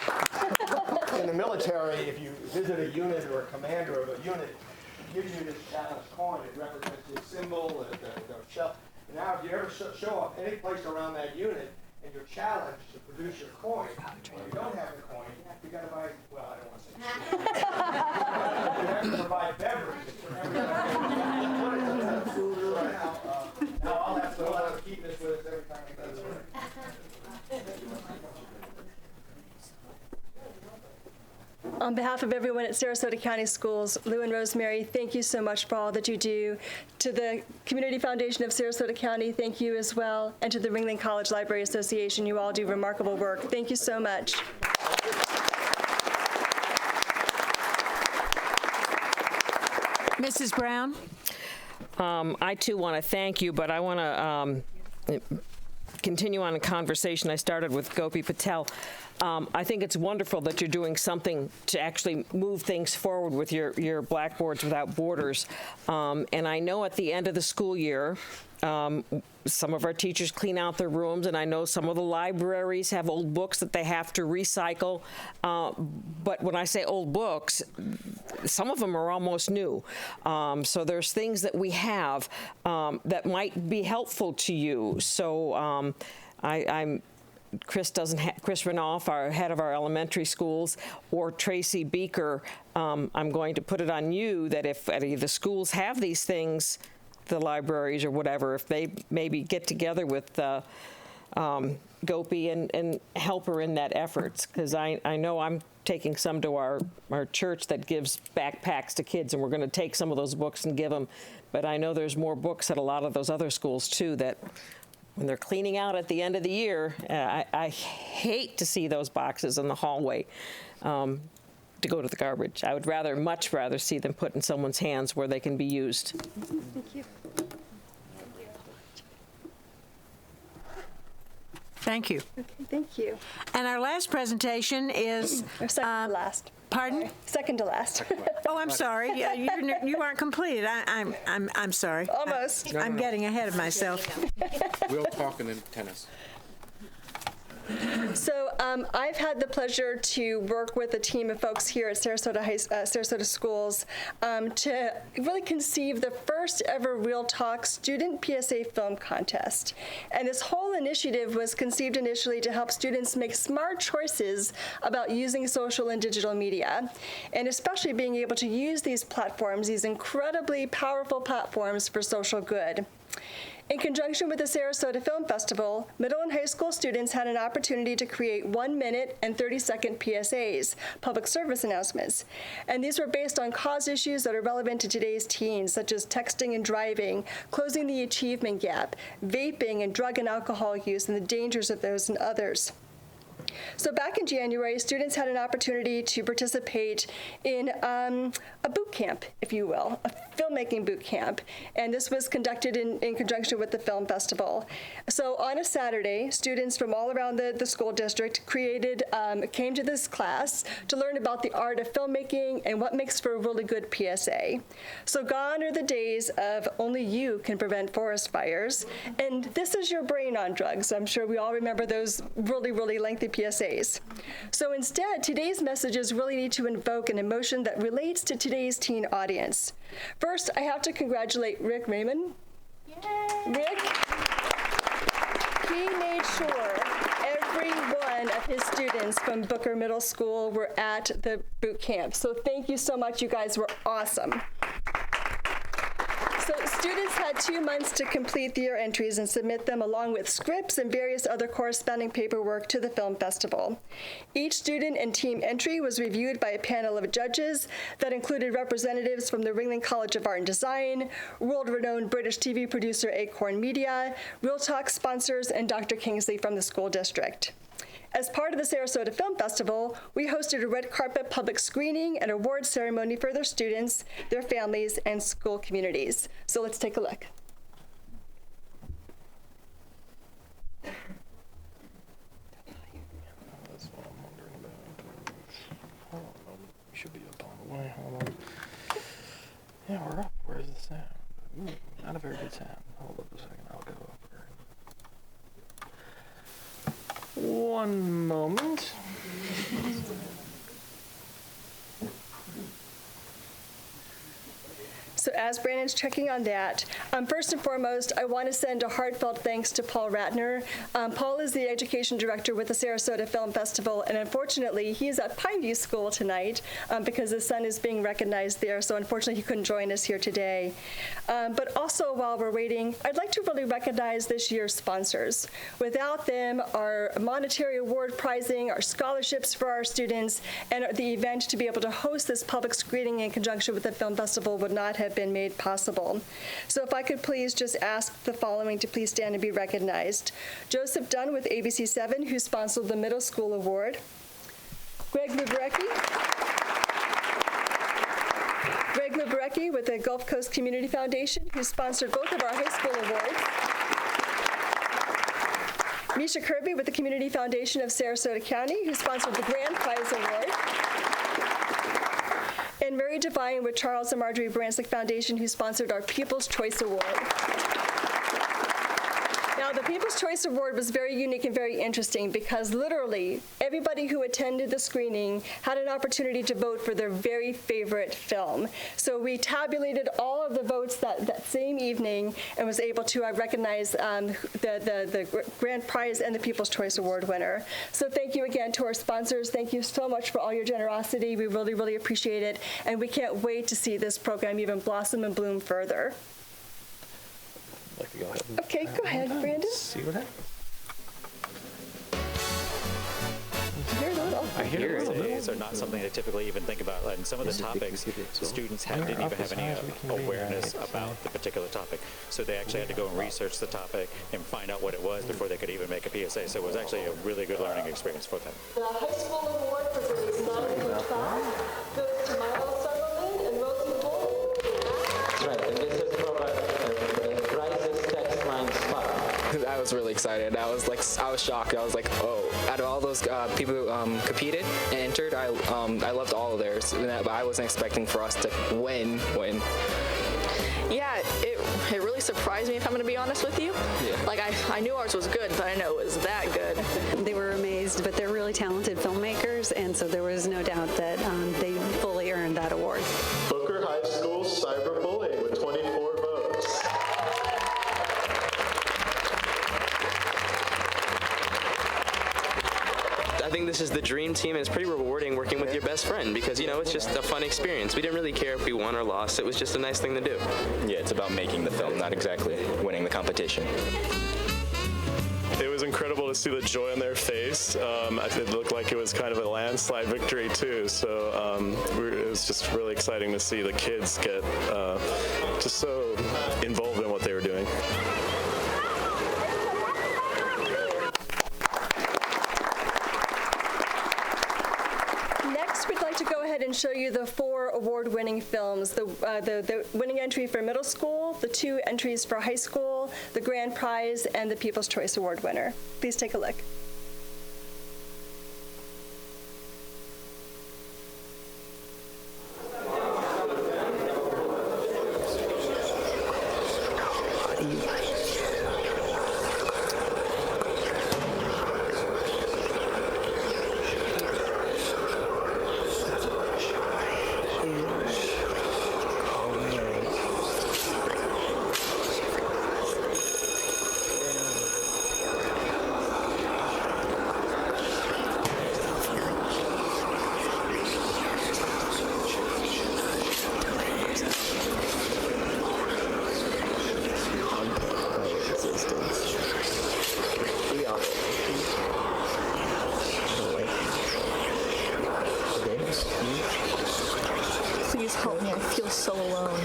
In the military, if you visit a unit or a commander of a unit, it gives you this challenge coin. It represents the symbol, the shell. And now, if you ever show up any place around that unit and you're challenged to produce your coin, or you don't have the coin, you got to buy, well, I don't want to say you have to provide beverages for everybody. Now I'll have to keep this with us every time we go to work. On behalf of everyone at Sarasota County Schools, Lou and Rosemary, thank you so much for all that you do. To the Community Foundation of Sarasota County, thank you as well. And to the Ringling College Library Association, you all do remarkable work. Thank you so much. Mrs. Brown? I too want to thank you, but I want to continue on a conversation I started with Gopi Patel. I think it's wonderful that you're doing something to actually move things forward with your Blackboards Without Borders. And I know at the end of the school year, some of our teachers clean out their rooms, and I know some of the libraries have old books that they have to recycle. But when I say old books, some of them are almost new. So there's things that we have that might be helpful to you. So Chris Renoff, our head of our elementary schools, or Tracy Beaker, I'm going to put it on you that if any of the schools have these things, the libraries or whatever, if they maybe get together with Gopi and help her in that efforts, because I know I'm taking some to our church that gives backpacks to kids, and we're going to take some of those books and give them. But I know there's more books at a lot of those other schools too that when they're cleaning out at the end of the year, I hate to see those boxes in the hallway to go to the garbage. I would much rather see them put in someone's hands where they can be used. Thank you. Thank you. Okay, thank you. And our last presentation is... Second to last. Pardon? Sorry. Second to last. Oh, I'm sorry. Yeah, you aren't completed. I'm sorry. Almost. I'm getting ahead of myself. We'll talk and then tennis. So I've had the pleasure to work with a team of folks here at Sarasota Schools to really conceive the first ever Real Talk Student PSA Film Contest. And this whole initiative was conceived initially to help students make smart choices about using social and digital media, and especially being able to use these platforms, these incredibly powerful platforms, for social good. In conjunction with the Sarasota Film Festival, middle and high school students had an opportunity to create 1-minute and 30-second PSAs, public service announcements. And these were based on cause issues that are relevant to today's teens, such as texting and driving, closing the achievement gap, vaping and drug and alcohol use, and the dangers of those and others. So back in January, students had an opportunity to participate in a boot camp, if you will, a filmmaking boot camp. And this was conducted in conjunction with the film festival. So on a Saturday, students from all around the school district came to this class to learn about the art of filmmaking and what makes for a really good PSA. So gone are the days of only you can prevent forest fires. And this is your brain on drugs. I'm sure we all remember those really, really lengthy PSAs. So instead, today's messages really need to invoke an emotion that relates to today's teen audience. First, I have to congratulate Rick Raymond. Yay! Rick, he made sure every one of his students from Booker Middle School were at the boot camp. So thank you so much. You guys were awesome. So students had 2 months to complete their entries and submit them along with scripts and various other corresponding paperwork to the film festival. Each student and team entry was reviewed by a panel of judges that included representatives from the Ringling College of Art and Design, world-renowned British TV producer Acorn Media, Real Talk sponsors, and Dr. Kingsley from the school district. As part of the Sarasota Film Festival, we hosted a red carpet public screening and award ceremony for their students, their families, and school communities. So let's take a look. That's what I'm wondering about. Hold on, we should be up on the way. Hold on. Yeah, we're up. Where's the sound? Ooh, not a very good sound. Hold up a second. I'll go up. One moment. So as Brandon's checking on that, first and foremost, I want to send a heartfelt thanks to Paul Ratner. Paul is the education director with the Sarasota Film Festival, and unfortunately, he's at Pineview School tonight because his son is being recognized there, so unfortunately, he couldn't join us here today. But also, while we're waiting, I'd like to really recognize this year's sponsors. Without them, our monetary award prizing, our scholarships for our students, and the event to be able to host this public screening in conjunction with the film festival would not have been made possible. So if I could please just ask the following to please stand and be recognized. Joseph Dunn with ABC7, who sponsored the middle school award. Greg Luberecki with the Gulf Coast Community Foundation, who sponsored both of our high school awards. Misha Kirby with the Community Foundation of Sarasota County, who sponsored the Grand Prize Award. And Mary Devine with Charles and Marjorie Branslick Foundation, who sponsored our People's Choice Award. Now, the People's Choice Award was very unique and very interesting because literally everybody who attended the screening had an opportunity to vote for their very favorite film. So we tabulated all of the votes that same evening and was able to recognize the Grand Prize and the People's Choice Award winner. So thank you again to our sponsors. Thank you so much for all your generosity. We really, really appreciate it. And we can't wait to see this program even blossom and bloom further. Like to go ahead. Okay, go ahead, Brandon. See what happens. I hear essays are not something they typically even think about, and some of the topics the students didn't even have any awareness about the particular topic. So they actually had to go and research the topic and find out what it was before they could even make a PSA. So it was actually a really good learning experience for them. The high school award for grades 9 through 12 goes to Miles Sutherland and Rosie Bull. That's right, and this is from a crisis text line spot. I was really excited. I was shocked. I was like, oh. Out of all those people who competed and entered, I loved all of theirs, but I wasn't expecting for us to win. Yeah, it really surprised me, if I'm going to be honest with you. Yeah. Like, I knew ours was good, but I didn't know it was that good. They were amazed, but they're really talented filmmakers, and so there was no doubt that they fully earned that award. Booker High School Cyberbullying with 24 votes. I think this is the dream team, and it's pretty rewarding working with your best friend because, it's just a fun experience. We didn't really care if we won or lost. It was just a nice thing to do. Yeah, it's about making the film, not exactly winning the competition. It was incredible to see the joy on their face. It looked like it was kind of a landslide victory, too. So it was just really exciting to see the kids get just so involved in what they were doing. And show you the 4 award-winning films, the winning entry for middle school, the 2 entries for high school, the grand prize, and the People's Choice Award winner. Please take a look. Please help me. I feel so alone.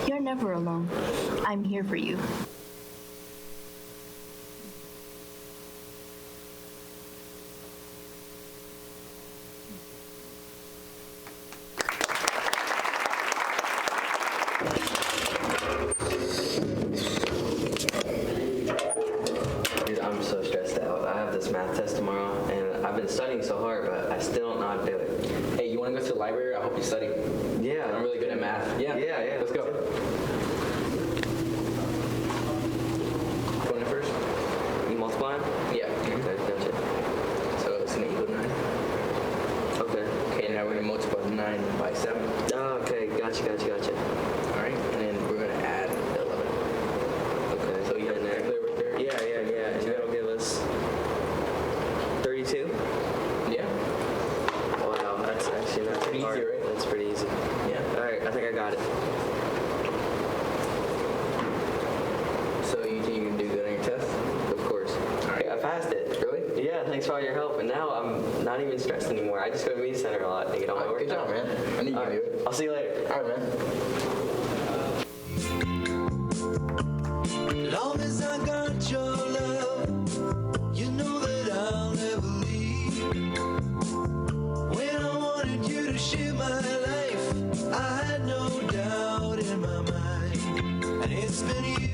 You're never alone. I'm here for you. I'm so stressed out. I have this math test tomorrow, and I've been studying so hard, but I still don't know how to do it. Hey, you want to go to the library? I hope you study. Yeah. I'm really good at math. Yeah. Let's go. Going in first? You multiplying? Yeah. Okay, gotcha. So it's going to equal 9. Okay. Okay, now we're going to multiply 9 by 7. Oh, Gotcha. All right, and then we're gonna add 11. Okay. So you have exactly over there? Yeah. And that'll give us 32. Yeah. Wow, that's actually not pretty hard. Easy, right? That's pretty easy. Yeah. All right, I think I got it. So you think you can do good on your test? Of course. All right. I passed it. Really? Yeah. Thanks for all your help. And now I'm not even stressed anymore. I just go to the media center a lot to get all my work Good job, done. man. I need you to do it. I'll see you later. All right, man. Long as I got your love, you know that I'll never leave. When I wanted you to share my life, I had no doubt in my mind. And it's been you,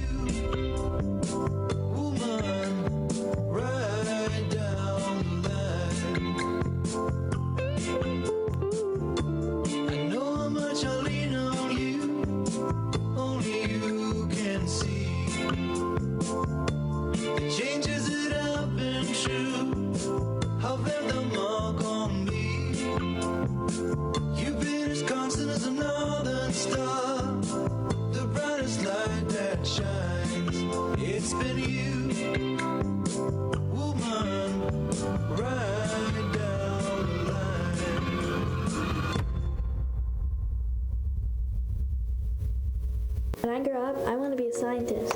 woman, right down the line. I know how much I lean on you, only you can see. The changes that have been true have left a mark on me. You've been as constant as a northern star, the brightest light that shines. It's been you, woman, right down the line. When I grow up, I want to be a scientist.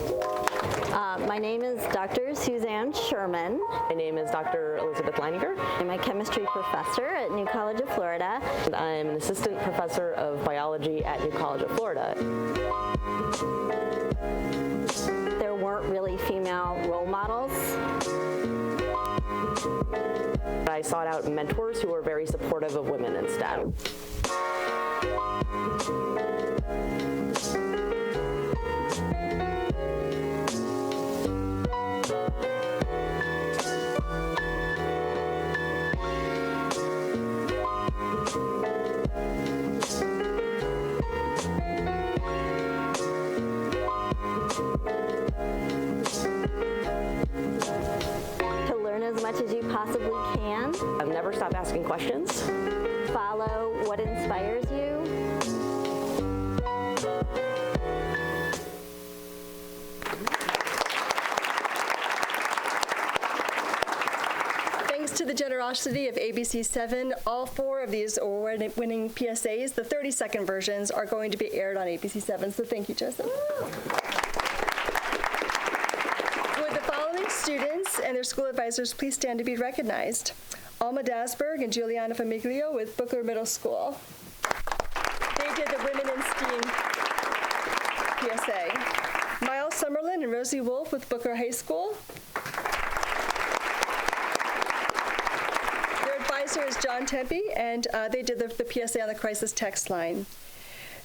My name is Dr. Suzanne Sherman. My name is Dr. Elizabeth Leininger. I'm a chemistry professor at New College of Florida. And I'm an assistant professor of biology at New College of Florida. There weren't really female role models. I sought out mentors who were very supportive of women in STEM. To learn as much as you possibly can. Never stop asking questions. Follow what inspires you. Thanks to the generosity of ABC 7, all 4 of these award-winning PSAs, the 30-second versions, are going to be aired on ABC 7. So thank you, Joseph. Would the following students and their school advisors please stand to be recognized? Alma Dasberg and Juliana Famiglio with Booker Middle School. They did the Women in STEAM PSA. Miles Summerlin and Rosie Wolf with Booker High School. Their advisor is John Tempe, and they did the PSA on the crisis text line.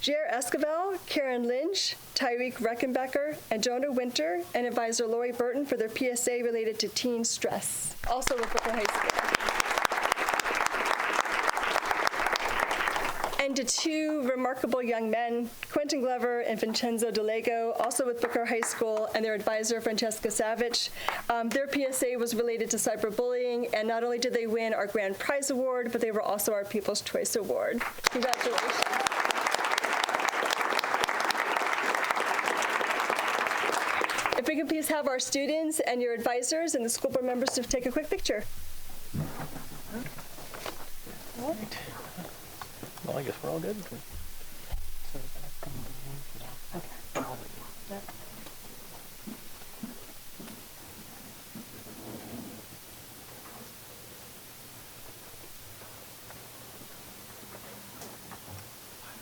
Jair Esquivel, Karen Lynch, Tyreek Reckenbecker, and Jonah Winter, and advisor Lori Burton for their PSA related to teen stress, also with Booker High School. And to 2 remarkable young men, Quentin Glover and Vincenzo DeLego, also with Booker High School, and their advisor, Francesca Savage. Their PSA was related to cyberbullying, and not only did they win our Grand Prize Award, but they were also our People's Choice Award. Congratulations. If we can please have our students and your advisors and the school board members to take a quick picture. Well, I guess we're all good.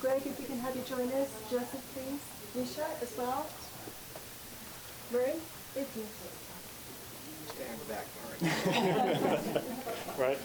Greg, if we can have you join us. Joseph, please. Nisha as well. Murray, thank you. Stay in the back, Murray. Right.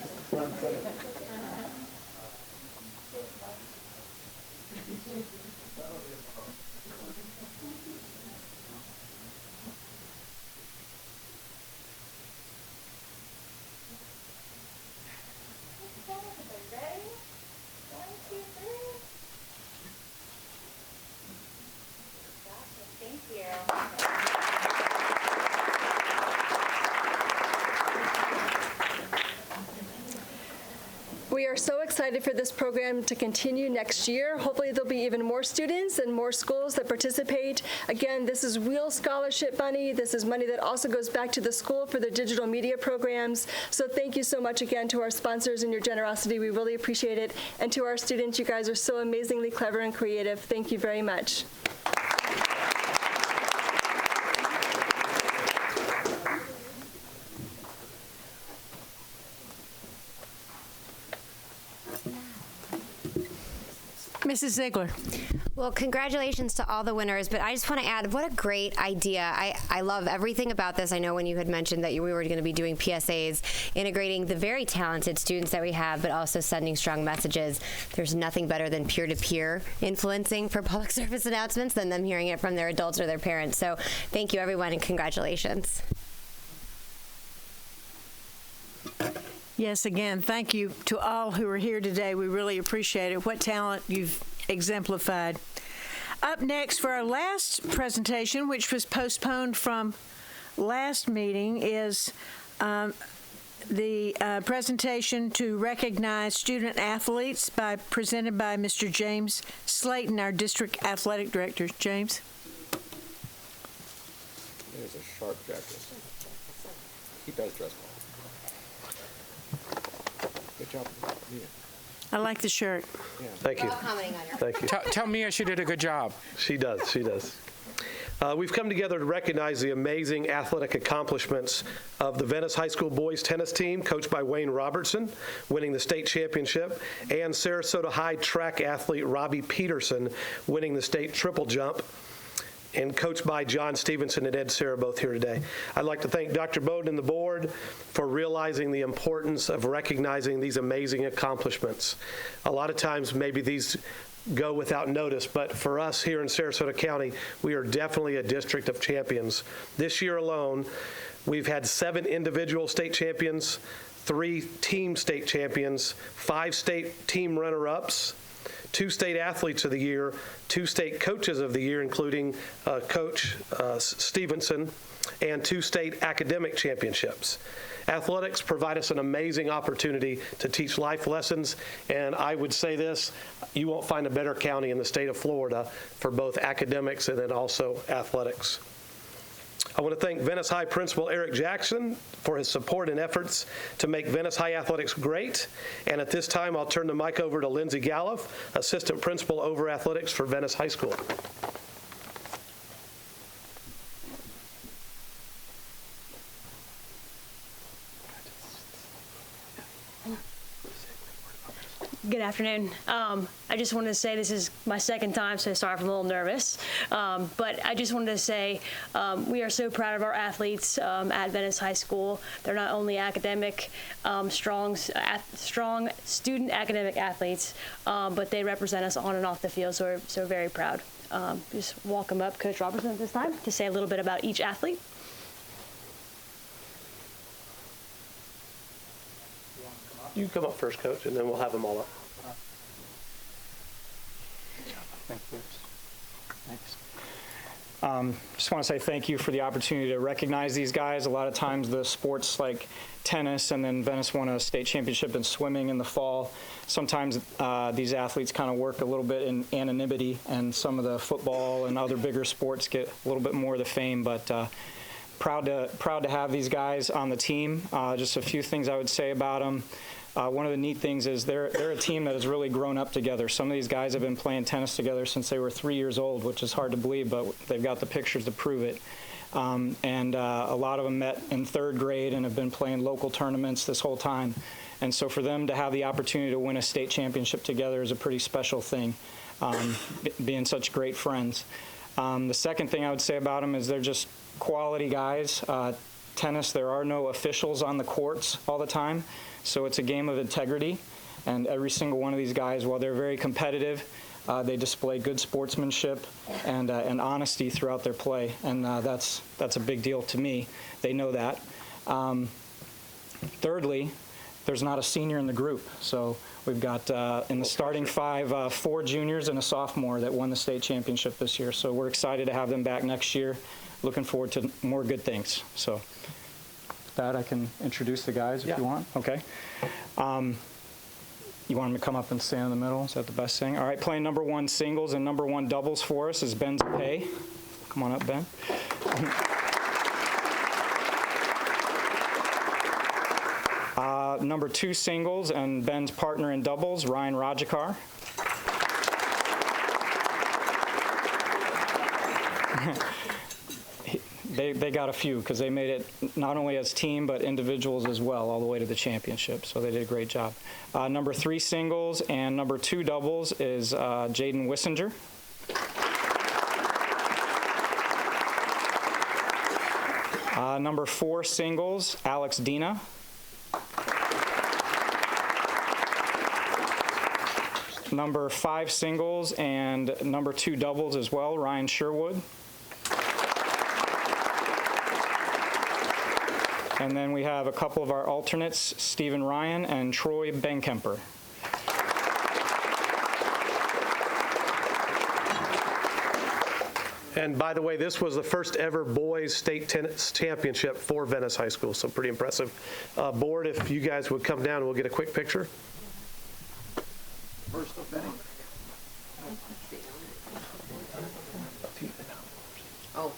We are so excited for this program to continue next year. Hopefully there'll be even more students and more schools that participate. Again, this is real scholarship money. This is money that also goes back to the school for their digital media programs. So thank you so much again to our sponsors and your generosity. We really appreciate it. And to our students, you guys are so amazingly clever and creative. Thank you very much. Mrs. Ziegler. Well, congratulations to all the winners, but I just want to add, what a great idea. I love everything about this. I know when you had mentioned that we were going to be doing PSAs, integrating the very talented students that we have, but also sending strong messages. There's nothing better than peer-to-peer influencing for public service announcements than them hearing it from their adults or their parents. So thank you, everyone, and congratulations. Yes, again, thank you to all who are here today. We really appreciate it. What talent you've exemplified. Up next for our last presentation, which was postponed from last meeting, is the presentation to recognize student athletes presented by Mr. James Slayton, our district athletic director. James. There's a sharp jacket. He does dress well. Good job, Mia. I like the shirt. Yeah. Thank you. Thank you. Tell Mia she did a good job. She does. She does. We've come together to recognize the amazing athletic accomplishments of the Venice High School boys tennis team, coached by Wayne Robertson, winning the state championship, and Sarasota High track athlete Robbie Peterson, winning the state triple jump, and coached by John Stevenson and Ed Serra, both here today. I'd like to thank Dr. Bowden and the board for realizing the importance of recognizing these amazing accomplishments. A lot of times maybe these go without notice, but for us here in Sarasota County, we are definitely a district of champions. This year alone, we've had 7 individual state champions, 3 team state champions, 5 state team runner-ups, 2 state athletes of the year, 2 state coaches of the year, including Coach Stevenson, and 2 state academic championships. Athletics provide us an amazing opportunity to teach life lessons, and I would say this, you won't find a better county in the state of Florida for both academics and then also athletics. I want to thank Venice High Principal Eric Jackson for his support and efforts to make Venice High athletics great. And at this time, I'll turn the mic over to Lindsay Galliff, Assistant Principal over Athletics for Venice High School. Good afternoon. I just wanted to say this is my second time, so sorry if I'm a little nervous. But I just wanted to say we are so proud of our athletes at Venice High School. They're not only academic, strong student academic athletes, but they represent us on and off the field, so we're so very proud. Just welcome up Coach Robertson at this time to say a little bit about each athlete. You come up first, Coach, and then we'll have them all up. Thank you. Thanks. Just want to say thank you for the opportunity to recognize these guys. A lot of times the sports like tennis, and then Venice won a state championship in swimming in the fall. Sometimes these athletes kind of work a little bit in anonymity, and some of the football and other bigger sports get a little bit more of the fame, but proud to have these guys on the team. Just a few things I would say about them. One of the neat things is they're a team that has really grown up together. Some of these guys have been playing tennis together since they were 3 years old, which is hard to believe, but they've got the pictures to prove it. And a lot of them met in 3rd grade and have been playing local tournaments this whole time. And so for them to have the opportunity to win a state championship together is a pretty special thing, being such great friends. The second thing I would say about them is they're just quality guys. Tennis, there are no officials on the courts all the time, so it's a game of integrity. And every single one of these guys, while they're very competitive, they display good sportsmanship and honesty throughout their play, and that's a big deal to me. They know that. Thirdly, there's not a senior in the group, so we've got in the starting 5, 4 juniors and a sophomore that won the state championship this year. So we're excited to have them back next year. Looking forward to more good things. So with that, I can introduce the guys if you want. Okay. You want him to come up and stand in the middle? Is that the best thing? All right, playing number 1 singles and number 1 doubles for us is Ben Zapay. Come on up, Ben. Number 2 singles and Ben's partner in doubles, Ryan Rajakar. They got a few because they made it not only as team but individuals as well all the way to the championship, so they did a great job. Number 3 singles and number 2 doubles is Jaden Wissinger. Number 4 singles, Alex Dina. Number 5 singles and number 2 doubles as well, Ryan Sherwood. And then we have a couple of our alternates, Stephen Ryan and Troy Benkemper. And by the way, this was the first ever boys state tennis championship for Venice High School, so pretty impressive. Board, if you guys would come down, we'll get a quick picture. First of many. Oh.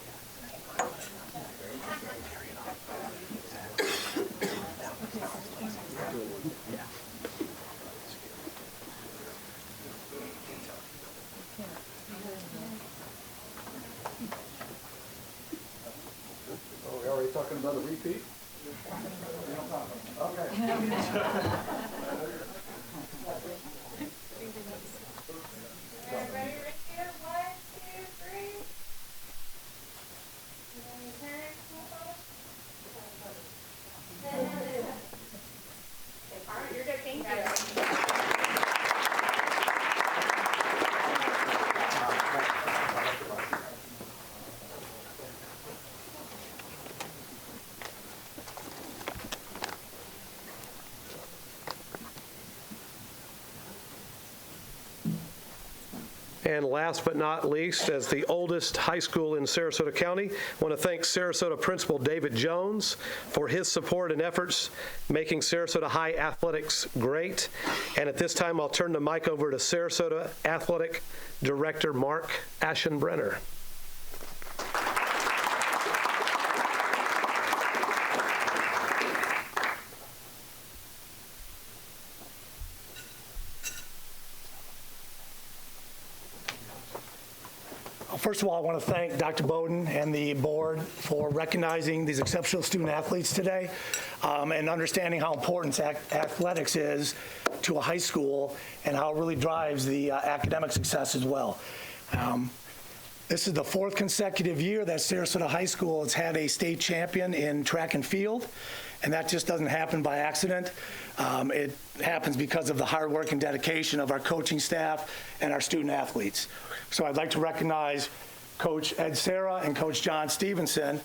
Oh, we already talking about a repeat? Okay. And last but not least, as the oldest high school in Sarasota County, I want to thank Sarasota Principal David Jones for his support and efforts making Sarasota High athletics great. And at this time, I'll turn the mic over to Sarasota Athletic Director Mark Aschenbrenner. First of all, I want to thank Dr. Bowden and the board for recognizing these exceptional student athletes today and understanding how important athletics is to a high school and how it really drives the academic success as well. This is the 4th consecutive year that Sarasota High School has had a state champion in track and field, and that just doesn't happen by accident. It happens because of the hard work and dedication of our coaching staff and our student athletes. So I'd like to recognize Coach Ed Serra and Coach John Stevenson,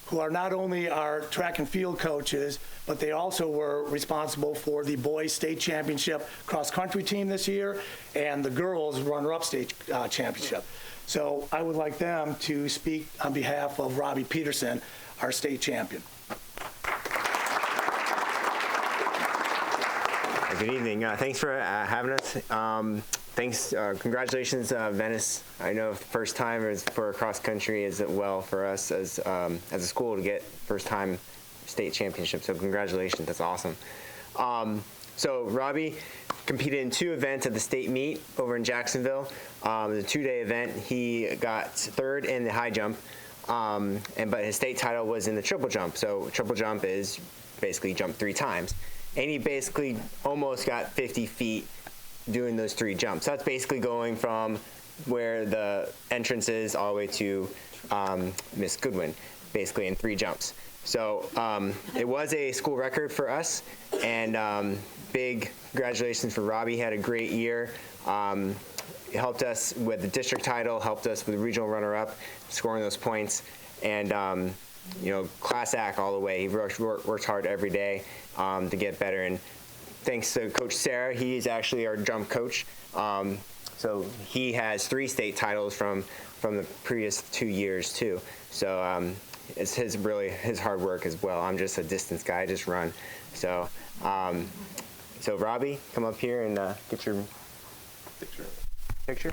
who are not only our track and field coaches, but they also were responsible for the boys state championship cross-country team this year and the girls runner-up state championship. So I would like them to speak on behalf of Robbie Peterson, our state champion. Good evening. Thanks for having us. Thanks. Congratulations, Venice. I know first time is for cross country as well for us as a school to get first time state championship. So congratulations. That's awesome. So Robbie competed in 2 events at the state meet over in Jacksonville. It was a 2-day event. He got 3rd in the high jump, but his state title was in the triple jump. So triple jump is basically jump 3 times. And he basically almost got 50 feet doing those 3 jumps. So that's basically going from where the entrance is all the way to Miss Goodwin, basically in 3 jumps. So it was a school record for us, and big congratulations for Robbie. He had a great year. He helped us with the district title, helped us with the regional runner-up, scoring those points, and class act all the way. He worked hard every day to get better. And thanks to Coach Sarah, he's actually our jump coach. So he has 3 state titles from the previous 2 years too. So it's his hard work as well. I'm just a distance guy, I just run. So So Robbie, come up here and get your picture.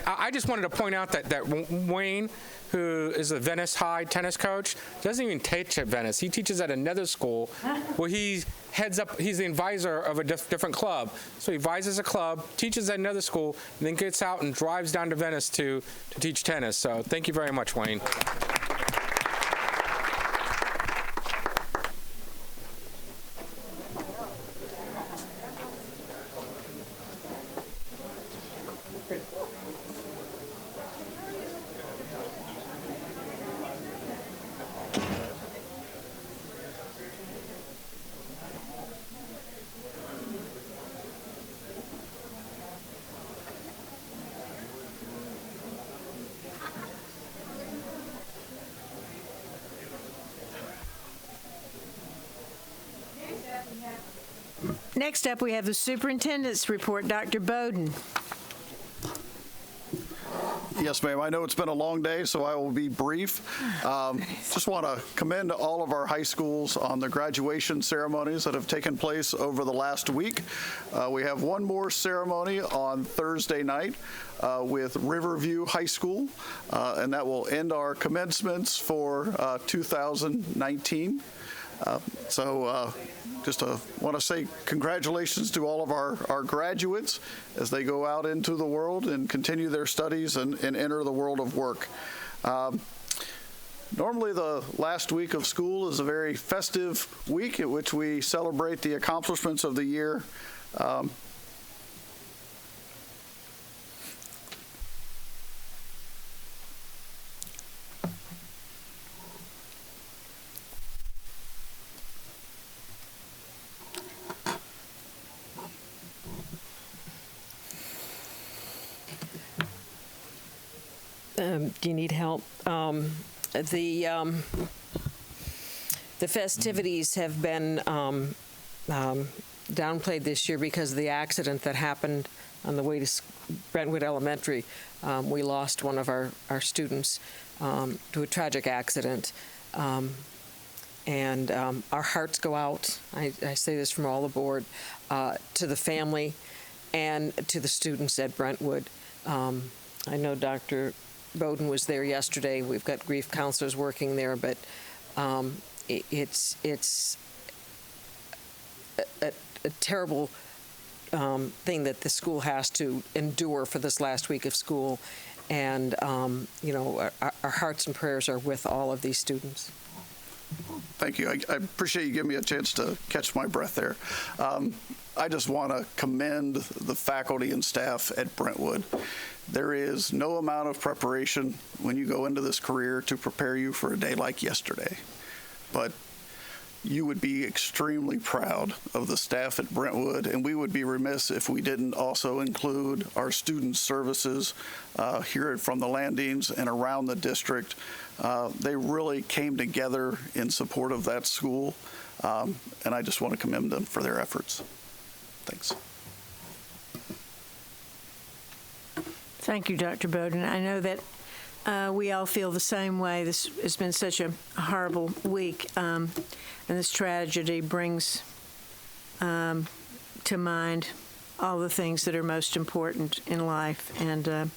I just wanted to point out that Wayne, who is the Venice High tennis coach, doesn't even teach at Venice. He teaches at another school where he heads up. He's the advisor of a different club. So he advises a club, teaches at another school, and then gets out and drives down to Venice to teach tennis. So thank you very much, Wayne. Next up, we have the superintendent's report. Dr. Bowden. Yes, ma'am. I know it's been a long day, so I will be brief. Just want to commend all of our high schools on the graduation ceremonies that have taken place over the last week. We have one more ceremony on Thursday night with Riverview High School, and that will end our commencements for 2019. Just want to say congratulations to all of our graduates as they go out into the world and continue their studies and enter the world of work. Normally the last week of school is a very festive week at which we celebrate the accomplishments of the year. Do you need help? The festivities have been downplayed this year because of the accident that happened on the way to Brentwood Elementary. We lost one of our students to a tragic accident. And our hearts go out, I say this from all aboard, to the family and to the students at Brentwood. I know Dr. Bowden was there yesterday. We've got grief counselors working there, but it's a terrible thing that the school has to endure for this last week of school. And, our hearts and prayers are with all of these students. Thank you. I appreciate you giving me a chance to catch my breath there. I just want to commend the faculty and staff at Brentwood. There is no amount of preparation when you go into this career to prepare you for a day like yesterday. But you would be extremely proud of the staff at Brentwood, and we would be remiss if we didn't also include our student services here from the Landings and around the district. They really came together in support of that school, and I just want to commend them for their efforts. Thanks. Thank you, Dr. Bowden. I know that we all feel the same way. This has been such a horrible week, and this tragedy brings to mind all the things that are most important in life. And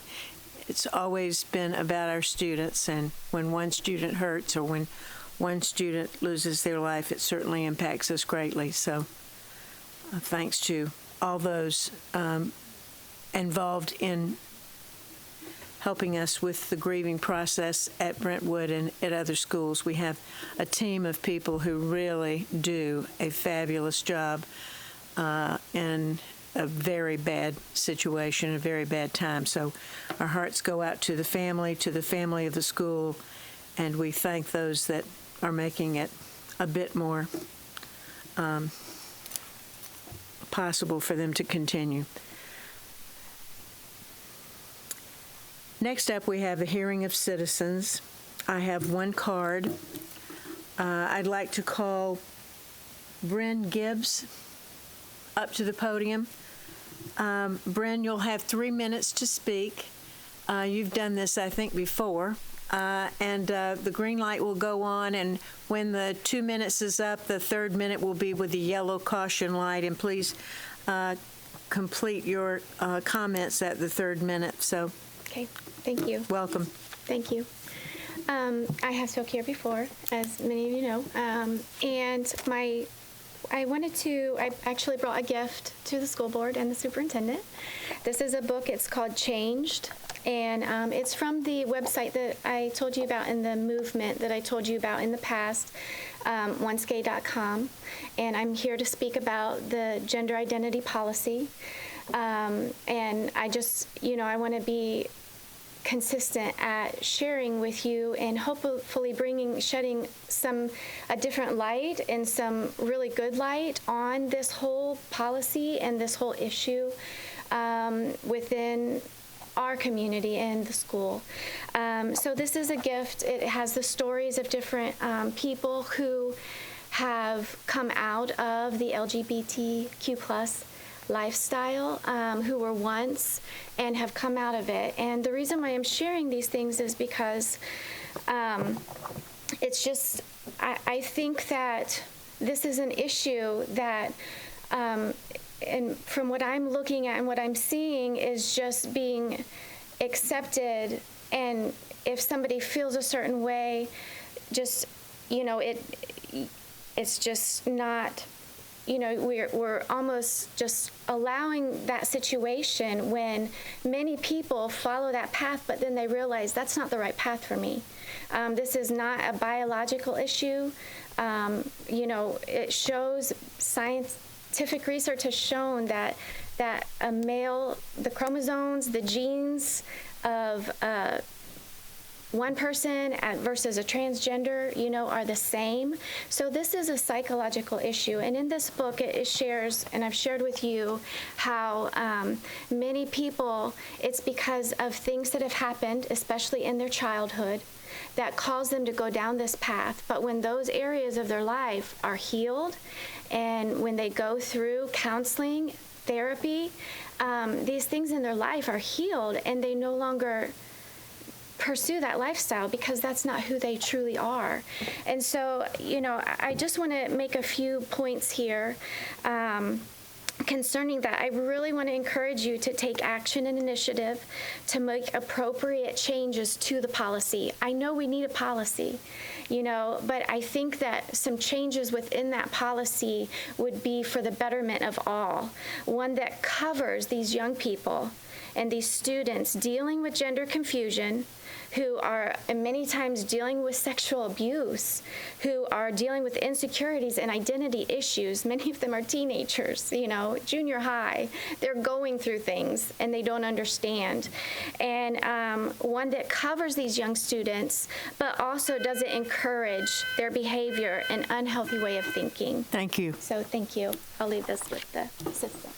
it's always been about our students, and when one student hurts or when one student loses their life, it certainly impacts us greatly. So thanks to all those involved in helping us with the grieving process at Brentwood and at other schools. We have a team of people who really do a fabulous job in a very bad situation, a very bad time. So our hearts go out to the family of the school, and we thank those that are making it a bit more possible for them to continue. Next up, we have a hearing of citizens. I have one card. I'd like to call Bryn Gibbs up to the podium. Bryn, you'll have 3 minutes to speak. You've done this, I think, before. And the green light will go on, and when the 2 minutes is up, the third minute will be with the yellow caution light. And please complete your comments at the third minute. So. Okay, thank you. Welcome. Thank you. I have spoke here before, as many of you know, and I actually brought a gift to the school board and the superintendent. This is a book. It's called Changed, and it's from the website that I told you about in the movement that I told you about in the past, oncegay.com, and I'm here to speak about the gender identity policy, and I just, I want to be consistent at sharing with you and hopefully shedding a different light and some really good light on this whole policy and this whole issue within our community and the school. So this is a gift. It has the stories of different people who have come out of the LGBTQ+ lifestyle, who were once and have come out of it. And the reason why I'm sharing these things is because it's just, I think that this is an issue that, and from what I'm looking at and what I'm seeing, is just being accepted. And if somebody feels a certain way, just, it's just not, we're almost just allowing that situation when many people follow that path, but then they realize that's not the right path for me. This is not a biological issue. It shows, scientific research has shown that a male, the chromosomes, the genes of one person versus a transgender, are the same. So this is a psychological issue. And in this book, it shares, and I've shared with you, how many people, it's because of things that have happened, especially in their childhood, that cause them to go down this path. But when those areas of their life are healed, and when they go through counseling, therapy, these things in their life are healed, and they no longer pursue that lifestyle because that's not who they truly are. And so, I just want to make a few points here concerning that. I really want to encourage you to take action and initiative to make appropriate changes to the policy. I know we need a policy, but I think that some changes within that policy would be for the betterment of all. One that covers these young people and these students dealing with gender confusion, who are many times dealing with sexual abuse, who are dealing with insecurities and identity issues. Many of them are teenagers, junior high. They're going through things and they don't understand. And one that covers these young students, but also doesn't encourage their behavior and unhealthy way of thinking. Thank you. So thank you. I'll leave this with the assistant.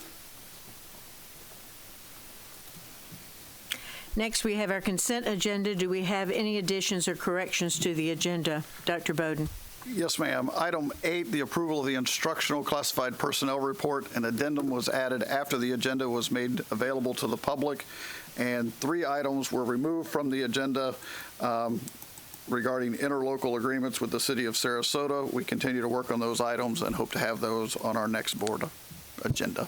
Next, we have our consent agenda. Do we have any additions or corrections to the agenda? Dr. Bowden. Yes, ma'am. Item 8, the approval of the instructional classified personnel report. An addendum was added after the agenda was made available to the public, and 3 items were removed from the agenda regarding interlocal agreements with the city of Sarasota. We continue to work on those items and hope to have those on our next board agenda.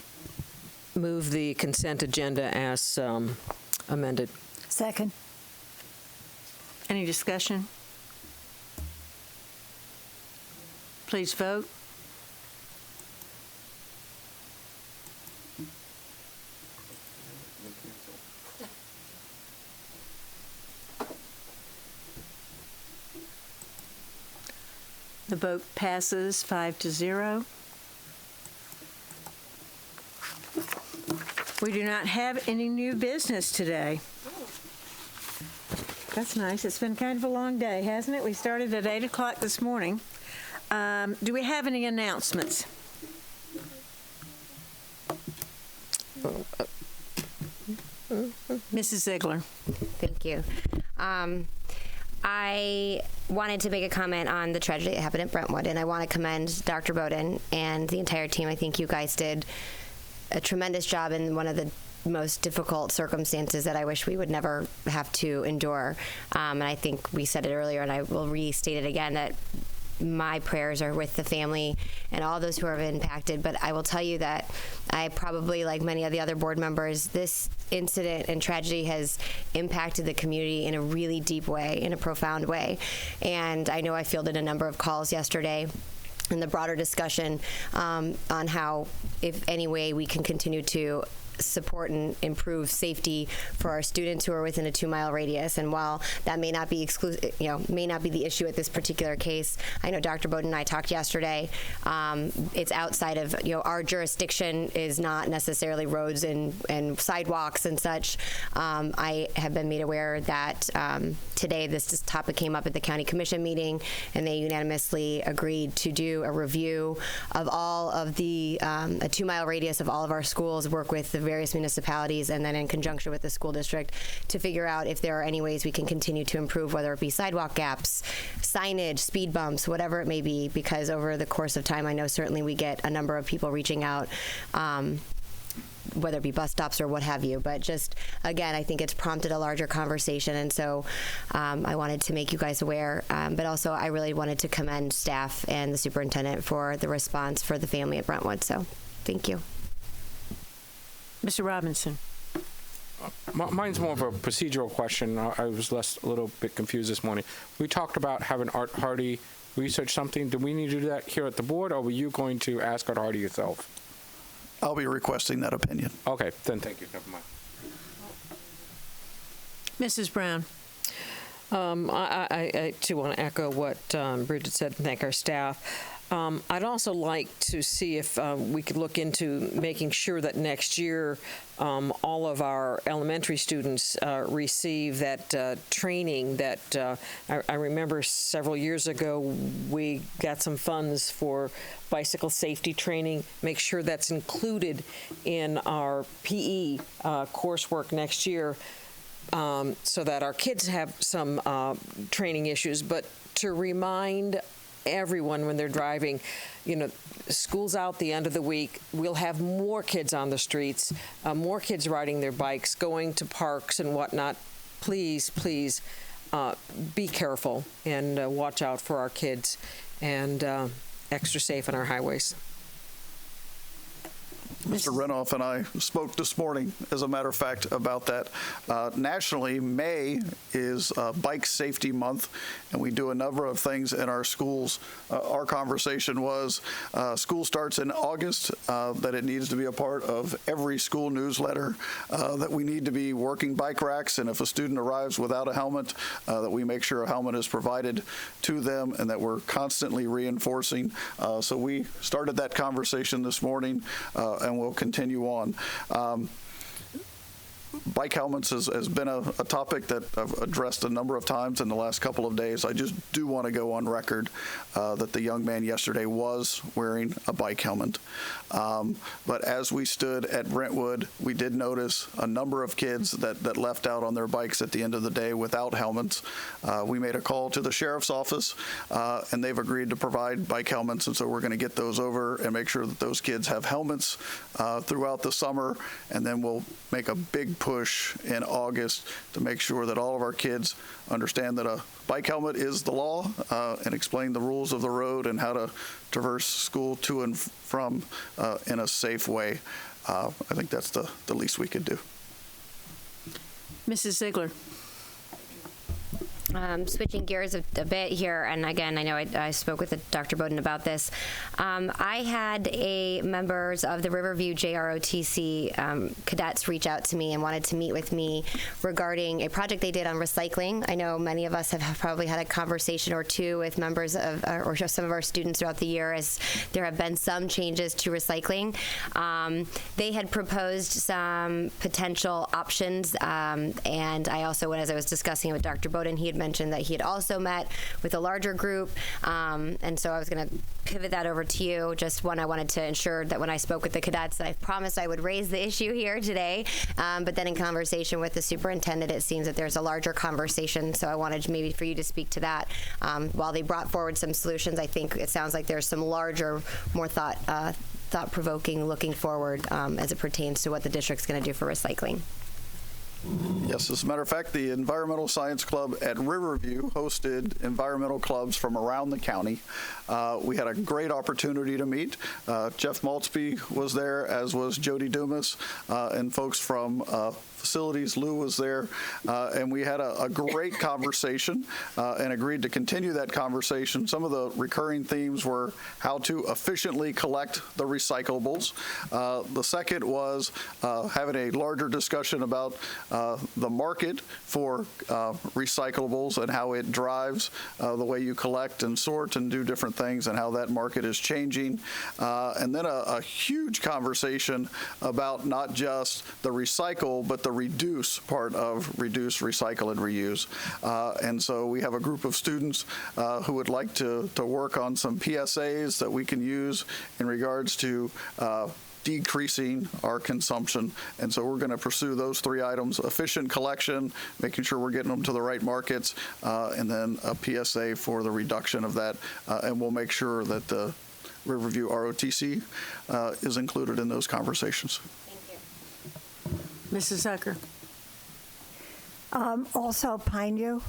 Move the consent agenda as amended. Second. Any discussion? Please vote. The vote passes 5-0. We do not have any new business today. That's nice. It's been kind of a long day, hasn't it? We started at 8 o'clock this morning. Do we have any announcements? Mrs. Ziegler. Thank you. I wanted to make a comment on the tragedy that happened at Brentwood, and I want to commend Dr. Bowden and the entire team. I think you guys did a tremendous job in one of the most difficult circumstances that I wish we would never have to endure. And I think we said it earlier, and I will restate it again, that my prayers are with the family and all those who are impacted. But I will tell you that I probably, like many of the other board members, this incident and tragedy has impacted the community in a really deep way, in a profound way. And I know I fielded a number of calls yesterday in the broader discussion on how, if any way, we can continue to support and improve safety for our students who are within a 2-mile radius. And while that may not be may not be the issue at this particular case, I know Dr. Bowden and I talked yesterday. It's outside of our jurisdiction, is not necessarily roads and sidewalks and such. I have been made aware that today this topic came up at the county commission meeting, and they unanimously agreed to do a review of all of the a 2-mile radius of all of our schools, work with the various municipalities, and then in conjunction with the school district to figure out if there are any ways we can continue to improve, whether it be sidewalk gaps, signage, speed bumps, whatever it may be, because over the course of time, I know certainly we get a number of people reaching out, whether it be bus stops or what have you. But just, again, I think it's prompted a larger conversation, and so I wanted to make you guys aware, but also I really wanted to commend staff and the superintendent for the response for the family at Brentwood, so thank you. Mr. Robinson. Mine's more of a procedural question. I was a little bit confused this morning. We talked about having Art Hardy research something. Do we need to do that here at the board, or were you going to ask Art Hardy yourself? I'll be requesting that opinion. Okay, then thank you. Never mind. Mrs. Brown. I too want to echo what Bridget said and thank our staff. I'd also like to see if we could look into making sure that next year all of our elementary students receive that training that I remember several years ago we got some funds for bicycle safety training. Make sure that's included in our PE coursework next year so that our kids have some training issues. But to remind everyone when they're driving, school's out the end of the week, we'll have more kids on the streets, more kids riding their bikes, going to parks and whatnot. Please, please be careful and watch out for our kids and extra safe on our highways. Mr. Renoff and I spoke this morning, as a matter of fact, about that. Nationally, May is Bike Safety Month, and we do a number of things in our schools. Our conversation was school starts in August, that it needs to be a part of every school newsletter, that we need to be working bike racks, and if a student arrives without a helmet, that we make sure a helmet is provided to them, and that we're constantly reinforcing. So we started that conversation this morning, and we'll continue on. Bike helmets has been a topic that I've addressed a number of times in the last couple of days. I just do want to go on record that the young man yesterday was wearing a bike helmet. But as we stood at Brentwood, we did notice a number of kids that left out on their bikes at the end of the day without helmets. We made a call to the sheriff's office, and they've agreed to provide bike helmets, and so we're going to get those over and make sure that those kids have helmets throughout the summer, and then we'll make a big push in August to make sure that all of our kids understand that a bike helmet is the law, and explain the rules of the road and how to traverse school to and from in a safe way. I think that's the least we could do. Mrs. Ziegler. Switching gears a bit here, and again, I know I spoke with Dr. Bowden about this. I had members of the Riverview JROTC cadets reach out to me and wanted to meet with me regarding a project they did on recycling. I know many of us have probably had a conversation or two with members of, or some of our students throughout the year, as there have been some changes to recycling. They had proposed some potential options, and I also, as I was discussing with Dr. Bowden, he had mentioned that he had also met with a larger group, and so I was going to pivot that over to you. Just one, I wanted to ensure that when I spoke with the cadets, I promised I would raise the issue here today, but then in conversation with the superintendent, it seems that there's a larger conversation, so I wanted maybe for you to speak to that. While they brought forward some solutions, I think it sounds like there's some larger, more thought-provoking looking forward as it pertains to what the district's going to do for recycling. Yes, as a matter of fact, the Environmental Science Club at Riverview hosted environmental clubs from around the county. We had a great opportunity to meet. Jeff Maltzby was there, as was Jody Dumas, and folks from facilities. Lou was there, and we had a great conversation and agreed to continue that conversation. Some of the recurring themes were how to efficiently collect the recyclables. The second was having a larger discussion about the market for recyclables and how it drives the way you collect and sort and do different things, and how that market is changing. And then a huge conversation about not just the recycle, but the reduce part of reduce, recycle, and reuse. And so we have a group of students who would like to work on some PSAs that we can use in regards to decreasing our consumption. And so we're going to pursue those three items: efficient collection, making sure we're getting them to the right markets, and then a PSA for the reduction of that. And we'll make sure that the Riverview ROTC is included in those conversations. Mrs. Zucker. Also Pineview,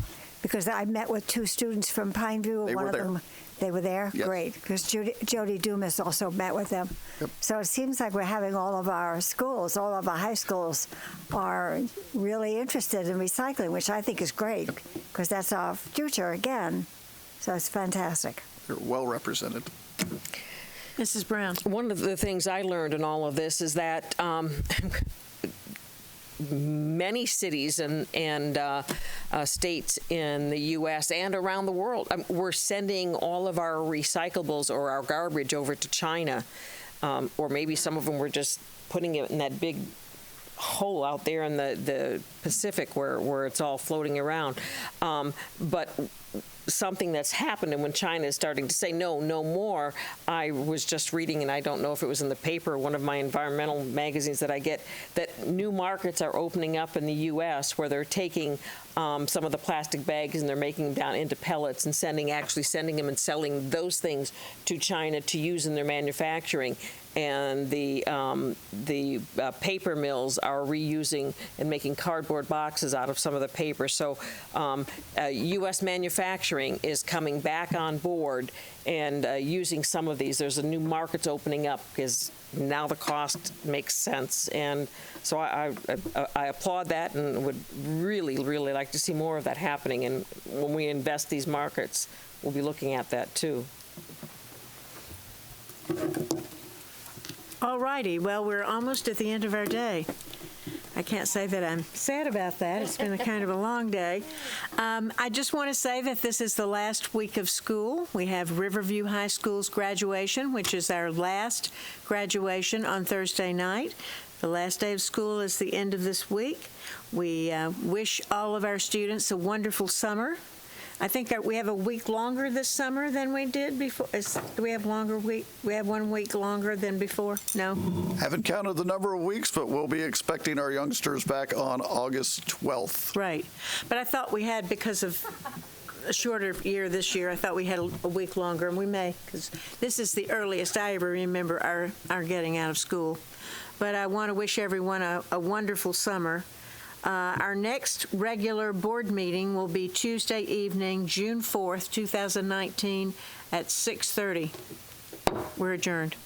because I met with two students from Pineview. They were there. They were there? Yes. Great, because Jody Dumas also met with them. Yep. So it seems like we're having all of our schools, all of our high schools are really interested in recycling, which I think is great, because that's our future again. So it's fantastic. They're well represented. Mrs. Brown. One of the things I learned in all of this is that many cities and states in the U.S. and around the world, we're sending all of our recyclables or our garbage over to China, or maybe some of them were just putting it in that big hole out there in the Pacific where it's all floating around. But something that's happened, and when China is starting to say no more, I was just reading, and I don't know if it was in the paper, one of my environmental magazines that I get, that new markets are opening up in the U.S. where they're taking some of the plastic bags and they're making them down into pellets and actually sending them and selling those things to China to use in their manufacturing. And the paper mills are reusing and making cardboard boxes out of some of the paper. So U.S. manufacturing is coming back on board and using some of these. There's a new markets opening up because now the cost makes sense. And so I applaud that and would really, really like to see more of that happening. And when we invest these markets, we'll be looking at that too. All righty. Well, we're almost at the end of our day. I can't say that I'm sad about that. It's been a kind of a long day. I just want to say that this is the last week of school. We have Riverview High School's graduation, which is our last graduation on Thursday night. The last day of school is the end of this week. We wish all of our students a wonderful summer. I think that we have a week longer this summer than we did before. Do we have longer week? We have 1 week longer than before? No? Haven't counted the number of weeks, but we'll be expecting our youngsters back on August 12th. Right. But I thought we had, because of a shorter year this year, I thought we had a week longer, and we may, because this is the earliest I ever remember our getting out of school. But I want to wish everyone a wonderful summer. Our next regular board meeting will be Tuesday evening, June 4th, 2019 at 6:30. We're adjourned.